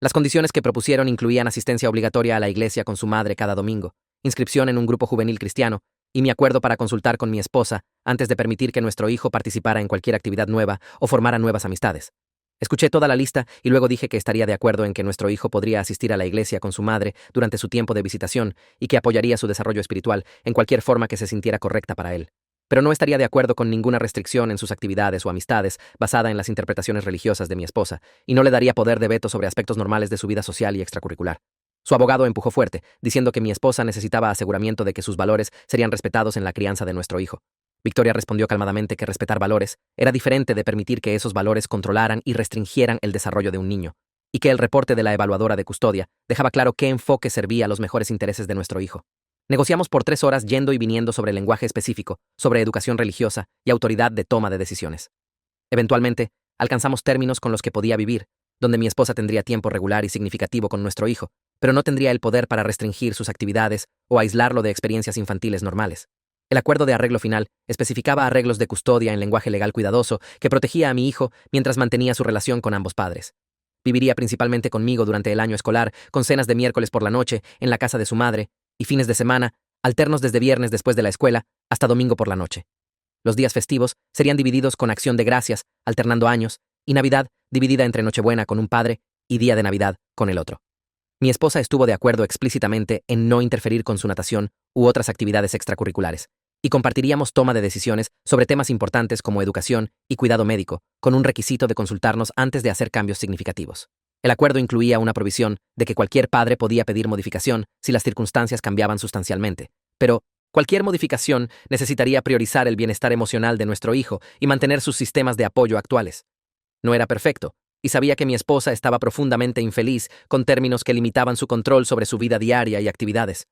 Speaker 1: Las condiciones que propusieron incluían asistencia obligatoria a la iglesia con su madre cada domingo, inscripción en un grupo juvenil cristiano, y mi acuerdo para consultar con mi esposa antes de permitir que nuestro hijo participara en cualquier actividad nueva o formara nuevas amistades. Escuché toda la lista y luego dije que estaría de acuerdo en que nuestro hijo podría asistir a la iglesia con su madre durante su tiempo de visitación y que apoyaría su desarrollo espiritual en cualquier forma que se sintiera correcta para él. Pero no estaría de acuerdo con ninguna restricción en sus actividades o amistades basada en las interpretaciones religiosas de mi esposa, y no le daría poder de veto sobre aspectos normales de su vida social y extracurricular. Su abogado empujó fuerte, diciendo que mi esposa necesitaba aseguramiento de que sus valores serían respetados en la crianza de nuestro hijo. Victoria respondió calmadamente que respetar valores era diferente de permitir que esos valores controlaran y restringieran el desarrollo de un niño, y que el reporte de la evaluadora de custodia dejaba claro qué enfoque servía a los mejores intereses de nuestro hijo. Negociamos por 3 horas yendo y viniendo sobre lenguaje específico, sobre educación religiosa y autoridad de toma de decisiones. Eventualmente, alcanzamos términos con los que podía vivir, donde mi esposa tendría tiempo regular y significativo con nuestro hijo, pero no tendría el poder para restringir sus actividades o aislarlo de experiencias infantiles normales. El acuerdo de arreglo final especificaba arreglos de custodia en lenguaje legal cuidadoso que protegía a mi hijo mientras mantenía su relación con ambos padres. Viviría principalmente conmigo durante el año escolar, con cenas de miércoles por la noche en la casa de su madre, y fines de semana, alternos desde viernes después de la escuela hasta domingo por la noche. Los días festivos serían divididos con acción de gracias, alternando años, y Navidad dividida entre Nochebuena con un padre y Día de Navidad con el otro. Mi esposa estuvo de acuerdo explícitamente en no interferir con su natación u otras actividades extracurriculares, y compartiríamos toma de decisiones sobre temas importantes como educación y cuidado médico, con un requisito de consultarnos antes de hacer cambios significativos. El acuerdo incluía una provisión de que cualquier padre podía pedir modificación si las circunstancias cambiaban sustancialmente, pero cualquier modificación necesitaría priorizar el bienestar emocional de nuestro hijo y mantener sus sistemas de apoyo actuales. No era perfecto, y sabía que mi esposa estaba profundamente infeliz con términos que limitaban su control sobre su vida diaria y actividades,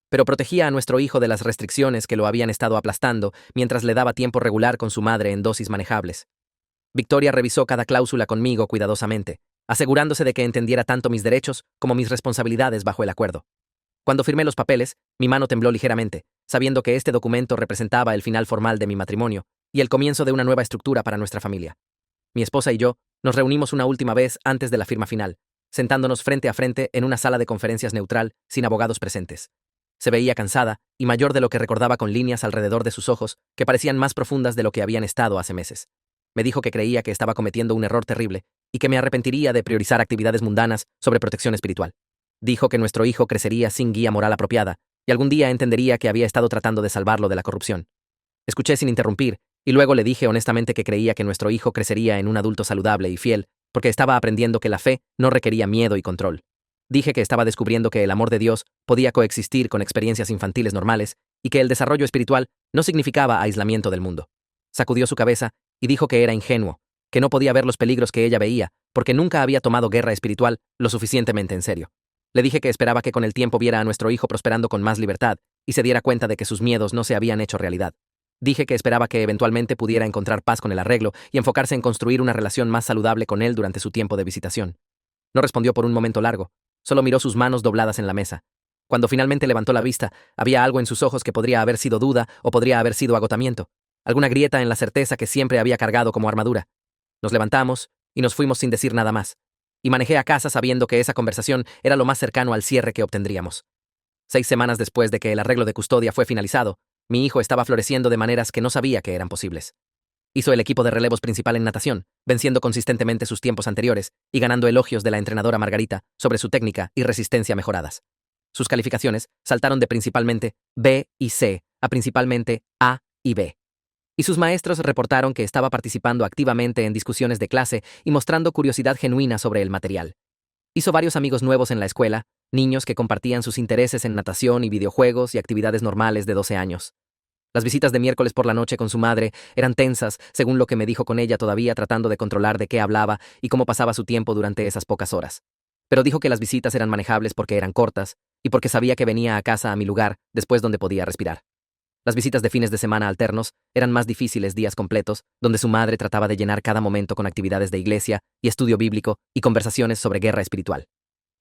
Speaker 1: pero protegía a nuestro hijo de las restricciones que lo habían estado aplastando mientras le daba tiempo regular con su madre en dosis manejables. Victoria revisó cada cláusula conmigo cuidadosamente, asegurándose de que entendiera tanto mis derechos como mis responsabilidades bajo el acuerdo. Cuando firmé los papeles, mi mano tembló ligeramente, sabiendo que este documento representaba el final formal de mi matrimonio y el comienzo de una nueva estructura para nuestra familia. Mi esposa y yo nos reunimos una última vez antes de la firma final, sentándonos frente a frente en una sala de conferencias neutral sin abogados presentes. Se veía cansada y mayor de lo que recordaba, con líneas alrededor de sus ojos que parecían más profundas de lo que habían estado hace meses. Me dijo que creía que estaba cometiendo un error terrible y que me arrepentiría de priorizar actividades mundanas sobre protección espiritual. Dijo que nuestro hijo crecería sin guía moral apropiada y algún día entendería que había estado tratando de salvarlo de la corrupción. Escuché sin interrumpir y luego le dije honestamente que creía que nuestro hijo crecería en un adulto saludable y fiel porque estaba aprendiendo que la fe no requería miedo y control. Dije que estaba descubriendo que el amor de Dios podía coexistir con experiencias infantiles normales y que el desarrollo espiritual no significaba aislamiento del mundo. Sacudió su cabeza y dijo que era ingenuo, que no podía ver los peligros que ella veía porque nunca había tomado guerra espiritual lo suficientemente en serio. Le dije que esperaba que con el tiempo viera a nuestro hijo prosperando con más libertad y se diera cuenta de que sus miedos no se habían hecho realidad. Dije que esperaba que eventualmente pudiera encontrar paz con el arreglo y enfocarse en construir una relación más saludable con él durante su tiempo de visitación. No respondió por un momento largo, solo miró sus manos dobladas en la mesa. Cuando finalmente levantó la vista, había algo en sus ojos que podría haber sido duda o podría haber sido agotamiento, alguna grieta en la certeza que siempre había cargado como armadura. Nos levantamos y nos fuimos sin decir nada más, y manejé a casa sabiendo que esa conversación era lo más cercano al cierre que obtendríamos. 6 semanas después de que el arreglo de custodia fue finalizado, mi hijo estaba floreciendo de maneras que no sabía que eran posibles. Hizo el equipo de relevos principal en natación, venciendo consistentemente sus tiempos anteriores y ganando elogios de la entrenadora Margarita sobre su técnica y resistencia mejoradas. Sus calificaciones saltaron de principalmente B y C a principalmente A y B. Y sus maestros reportaron que estaba participando activamente en discusiones de clase y mostrando curiosidad genuina sobre el material. Hizo varios amigos nuevos en la escuela, niños que compartían sus intereses en natación y videojuegos y actividades normales de 12 años. Las visitas de miércoles por la noche con su madre eran tensas, según lo que me dijo, con ella todavía tratando de controlar de qué hablaba y cómo pasaba su tiempo durante esas pocas horas. Pero dijo que las visitas eran manejables porque eran cortas y porque sabía que venía a casa, a mi lugar, después donde podía respirar. Las visitas de fines de semana alternos eran más difíciles, días completos, donde su madre trataba de llenar cada momento con actividades de iglesia y estudio bíblico y conversaciones sobre guerra espiritual.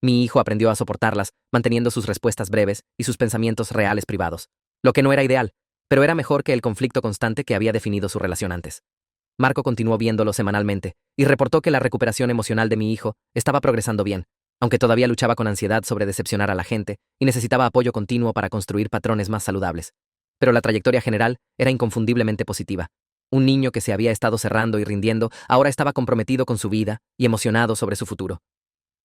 Speaker 1: Mi hijo aprendió a soportarlas, manteniendo sus respuestas breves y sus pensamientos reales privados, lo que no era ideal, pero era mejor que el conflicto constante que había definido su relación antes. Marco continuó viéndolo semanalmente y reportó que la recuperación emocional de mi hijo estaba progresando bien, aunque todavía luchaba con ansiedad sobre decepcionar a la gente y necesitaba apoyo continuo para construir patrones más saludables. Pero la trayectoria general era inconfundiblemente positiva. Un niño que se había estado cerrando y rindiendo, ahora estaba comprometido con su vida y emocionado sobre su futuro.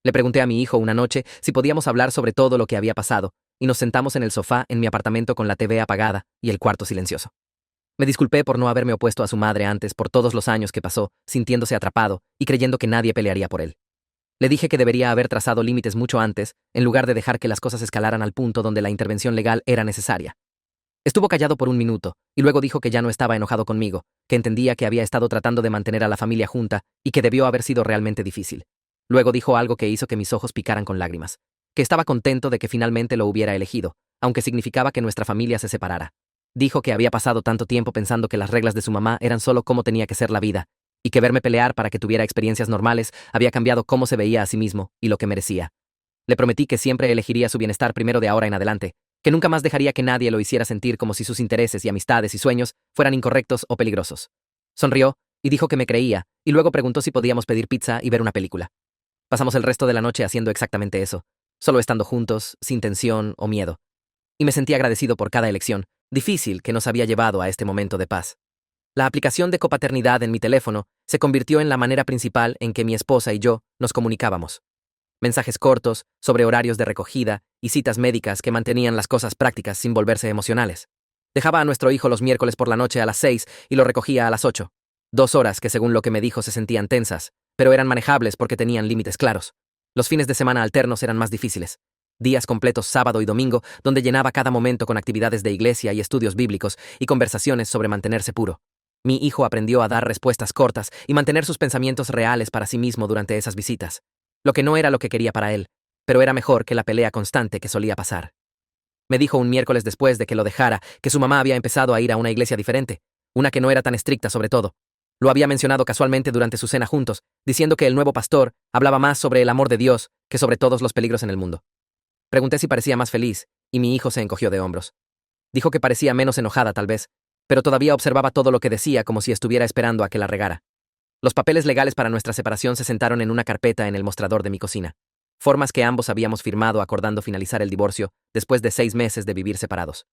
Speaker 1: Le pregunté a mi hijo una noche si podíamos hablar sobre todo lo que había pasado, y nos sentamos en el sofá en mi apartamento con la TV apagada y el cuarto silencioso. Me disculpé por no haberme opuesto a su madre antes por todos los años que pasó, sintiéndose atrapado y creyendo que nadie pelearía por él. Le dije que debería haber trazado límites mucho antes, en lugar de dejar que las cosas escalaran al punto donde la intervención legal era necesaria. Estuvo callado por un minuto, y luego dijo que ya no estaba enojado conmigo, que entendía que había estado tratando de mantener a la familia junta y que debió haber sido realmente difícil. Luego dijo algo que hizo que mis ojos picaran con lágrimas, que estaba contento de que finalmente lo hubiera elegido, aunque significaba que nuestra familia se separara. Dijo que había pasado tanto tiempo pensando que las reglas de su mamá eran solo cómo tenía que ser la vida, y que verme pelear para que tuviera experiencias normales había cambiado cómo se veía a sí mismo y lo que merecía. Le prometí que siempre elegiría su bienestar primero de ahora en adelante, que nunca más dejaría que nadie lo hiciera sentir como si sus intereses y amistades y sueños fueran incorrectos o peligrosos. Sonrió y dijo que me creía, y luego preguntó si podíamos pedir pizza y ver una película. Pasamos el resto de la noche haciendo exactamente eso, solo estando juntos, sin tensión o miedo. Y me sentí agradecido por cada elección, difícil, que nos había llevado a este momento de paz. La aplicación de copaternidad en mi teléfono se convirtió en la manera principal en que mi esposa y yo nos comunicábamos. Mensajes cortos, sobre horarios de recogida y citas médicas que mantenían las cosas prácticas sin volverse emocionales. Dejaba a nuestro hijo los miércoles por la noche a las 6 y lo recogía a las 8. 2 horas que, según lo que me dijo, se sentían tensas, pero eran manejables porque tenían límites claros. Los fines de semana alternos eran más difíciles. Días completos sábado y domingo, donde llenaba cada momento con actividades de iglesia y estudios bíblicos y conversaciones sobre mantenerse puro. Mi hijo aprendió a dar respuestas cortas y mantener sus pensamientos reales para sí mismo durante esas visitas. Lo que no era lo que quería para él, pero era mejor que la pelea constante que solía pasar. Me dijo un miércoles después de que lo dejara que su mamá había empezado a ir a una iglesia diferente, una que no era tan estricta sobre todo. Lo había mencionado casualmente durante su cena juntos, diciendo que el nuevo pastor hablaba más sobre el amor de Dios que sobre todos los peligros en el mundo. Pregunté si parecía más feliz, y mi hijo se encogió de hombros. Dijo que parecía menos enojada tal vez, pero todavía observaba todo lo que decía como si estuviera esperando a que la regara. Los papeles legales para nuestra separación se sentaron en una carpeta en el mostrador de mi cocina. Formas que ambos habíamos firmado acordando finalizar el divorcio después de 6 meses de vivir separados.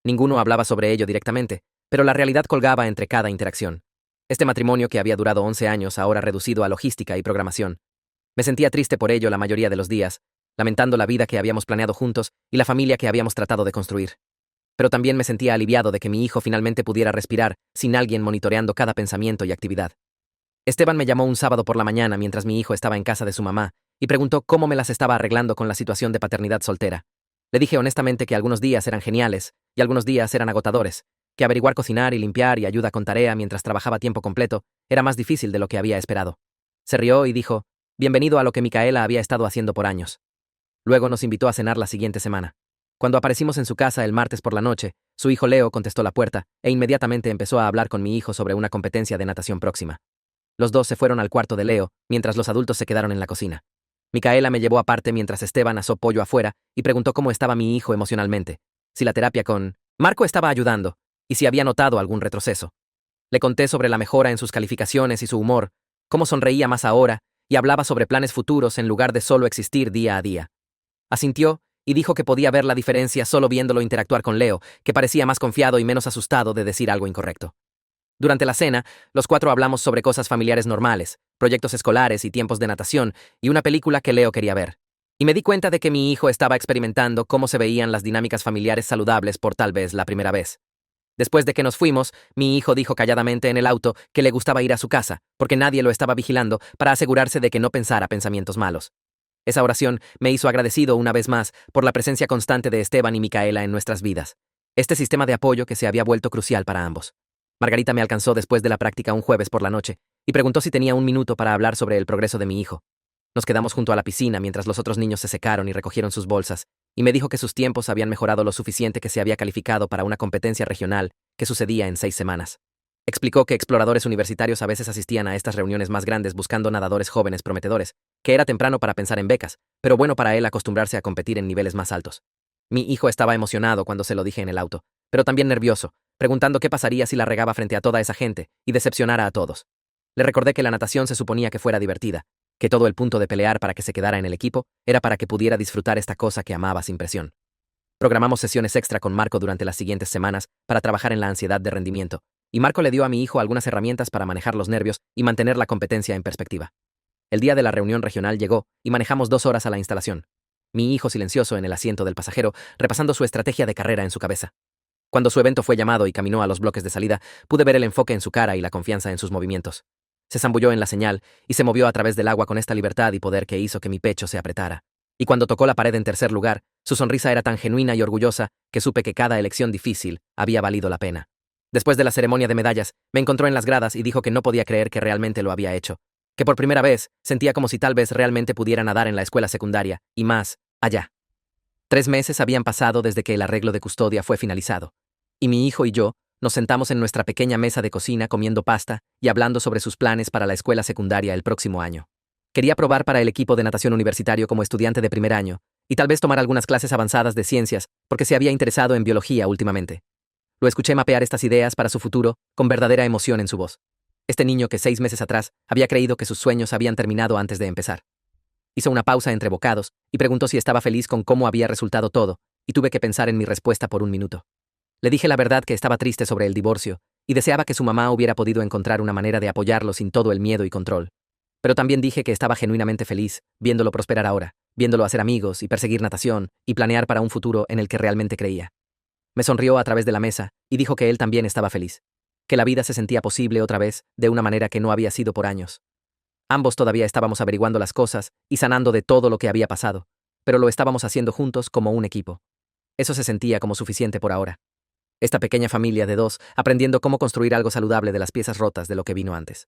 Speaker 1: Ninguno hablaba sobre ello directamente, pero la realidad colgaba entre cada interacción. Este matrimonio que había durado 11 años, ahora reducido a logística y programación. Me sentía triste por ello la mayoría de los días, lamentando la vida que habíamos planeado juntos y la familia que habíamos tratado de construir. Pero también me sentía aliviado de que mi hijo finalmente pudiera respirar sin alguien monitoreando cada pensamiento y actividad. Esteban me llamó un sábado por la mañana mientras mi hijo estaba en casa de su mamá y preguntó cómo me las estaba arreglando con la situación de paternidad soltera. Le dije honestamente que algunos días eran geniales y algunos días eran agotadores, que averiguar cocinar y limpiar y ayuda con tarea mientras trabajaba a tiempo completo era más difícil de lo que había esperado. Se rió y dijo, bienvenido a lo que Micaela había estado haciendo por años. Luego nos invitó a cenar la siguiente semana. Cuando aparecimos en su casa el martes por la noche, su hijo Leo contestó la puerta e inmediatamente empezó a hablar con mi hijo sobre una competencia de natación próxima. Los dos se fueron al cuarto de Leo, mientras los adultos se quedaron en la cocina. Micaela me llevó aparte mientras Esteban asó pollo afuera y preguntó cómo estaba mi hijo emocionalmente, si la terapia con Marco estaba ayudando y si había notado algún retroceso. Le conté sobre la mejora en sus calificaciones y su humor, cómo sonreía más ahora y hablaba sobre planes futuros en lugar de solo existir día a día. Asintió y dijo que podía ver la diferencia solo viéndolo interactuar con Leo, que parecía más confiado y menos asustado de decir algo incorrecto. Durante la cena, los 4 hablamos sobre cosas familiares normales, proyectos escolares y tiempos de natación, y una película que Leo quería ver. Y me di cuenta de que mi hijo estaba experimentando cómo se veían las dinámicas familiares saludables por tal vez la primera vez. Después de que nos fuimos, mi hijo dijo calladamente en el auto que le gustaba ir a su casa, porque nadie lo estaba vigilando para asegurarse de que no pensara pensamientos malos. Esa oración me hizo agradecido una vez más por la presencia constante de Esteban y Micaela en nuestras vidas. Este sistema de apoyo que se había vuelto crucial para ambos. Margarita me alcanzó después de la práctica un jueves por la noche y preguntó si tenía un minuto para hablar sobre el progreso de mi hijo. Nos quedamos junto a la piscina mientras los otros niños se secaron y recogieron sus bolsas, y me dijo que sus tiempos habían mejorado lo suficiente que se había calificado para una competencia regional que sucedía en 6 semanas. Explicó que exploradores universitarios a veces asistían a estas reuniones más grandes buscando nadadores jóvenes prometedores, que era temprano para pensar en becas, pero bueno para él acostumbrarse a competir en niveles más altos. Mi hijo estaba emocionado cuando se lo dije en el auto, pero también nervioso, preguntando qué pasaría si la regaba frente a toda esa gente y decepcionara a todos. Le recordé que la natación se suponía que fuera divertida, que todo el punto de pelear para que se quedara en el equipo era para que pudiera disfrutar esta cosa que amaba sin presión. Programamos sesiones extra con Marco durante las siguientes semanas para trabajar en la ansiedad de rendimiento, y Marco le dio a mi hijo algunas herramientas para manejar los nervios y mantener la competencia en perspectiva. El día de la reunión regional llegó y manejamos 2 horas a la instalación. Mi hijo silencioso en el asiento del pasajero, repasando su estrategia de carrera en su cabeza. Cuando su evento fue llamado y caminó a los bloques de salida, pude ver el enfoque en su cara y la confianza en sus movimientos. Se zambulló en la señal y se movió a través del agua con esta libertad y poder que hizo que mi pecho se apretara. Y cuando tocó la pared en tercer lugar, su sonrisa era tan genuina y orgullosa que supe que cada elección difícil había valido la pena. Después de la ceremonia de medallas, me encontró en las gradas y dijo que no podía creer que realmente lo había hecho, que por primera vez sentía como si tal vez realmente pudiera nadar en la escuela secundaria, y más, allá. 3 meses habían pasado desde que el arreglo de custodia fue finalizado, y mi hijo y yo nos sentamos en nuestra pequeña mesa de cocina comiendo pasta y hablando sobre sus planes para la escuela secundaria el próximo año. Quería probar para el equipo de natación universitario como estudiante de primer año, y tal vez tomar algunas clases avanzadas de ciencias, porque se había interesado en biología últimamente. Lo escuché mapear estas ideas para su futuro con verdadera emoción en su voz. Este niño que 6 meses atrás había creído que sus sueños habían terminado antes de empezar. Hizo una pausa entre bocados y preguntó si estaba feliz con cómo había resultado todo, y tuve que pensar en mi respuesta por un minuto. Le dije la verdad que estaba triste sobre el divorcio y deseaba que su mamá hubiera podido encontrar una manera de apoyarlo sin todo el miedo y control. Pero también dije que estaba genuinamente feliz viéndolo prosperar ahora, viéndolo hacer amigos y perseguir natación y planear para un futuro en el que realmente creía. Me sonrió a través de la mesa y dijo que él también estaba feliz, que la vida se sentía posible otra vez de una manera que no había sido por años. Ambos todavía estábamos averiguando las cosas y sanando de todo lo que había pasado, pero lo estábamos haciendo juntos como un equipo. Eso se sentía como suficiente por ahora. Esta pequeña familia de 2 aprendiendo cómo construir algo saludable de las piezas rotas de lo que vino antes.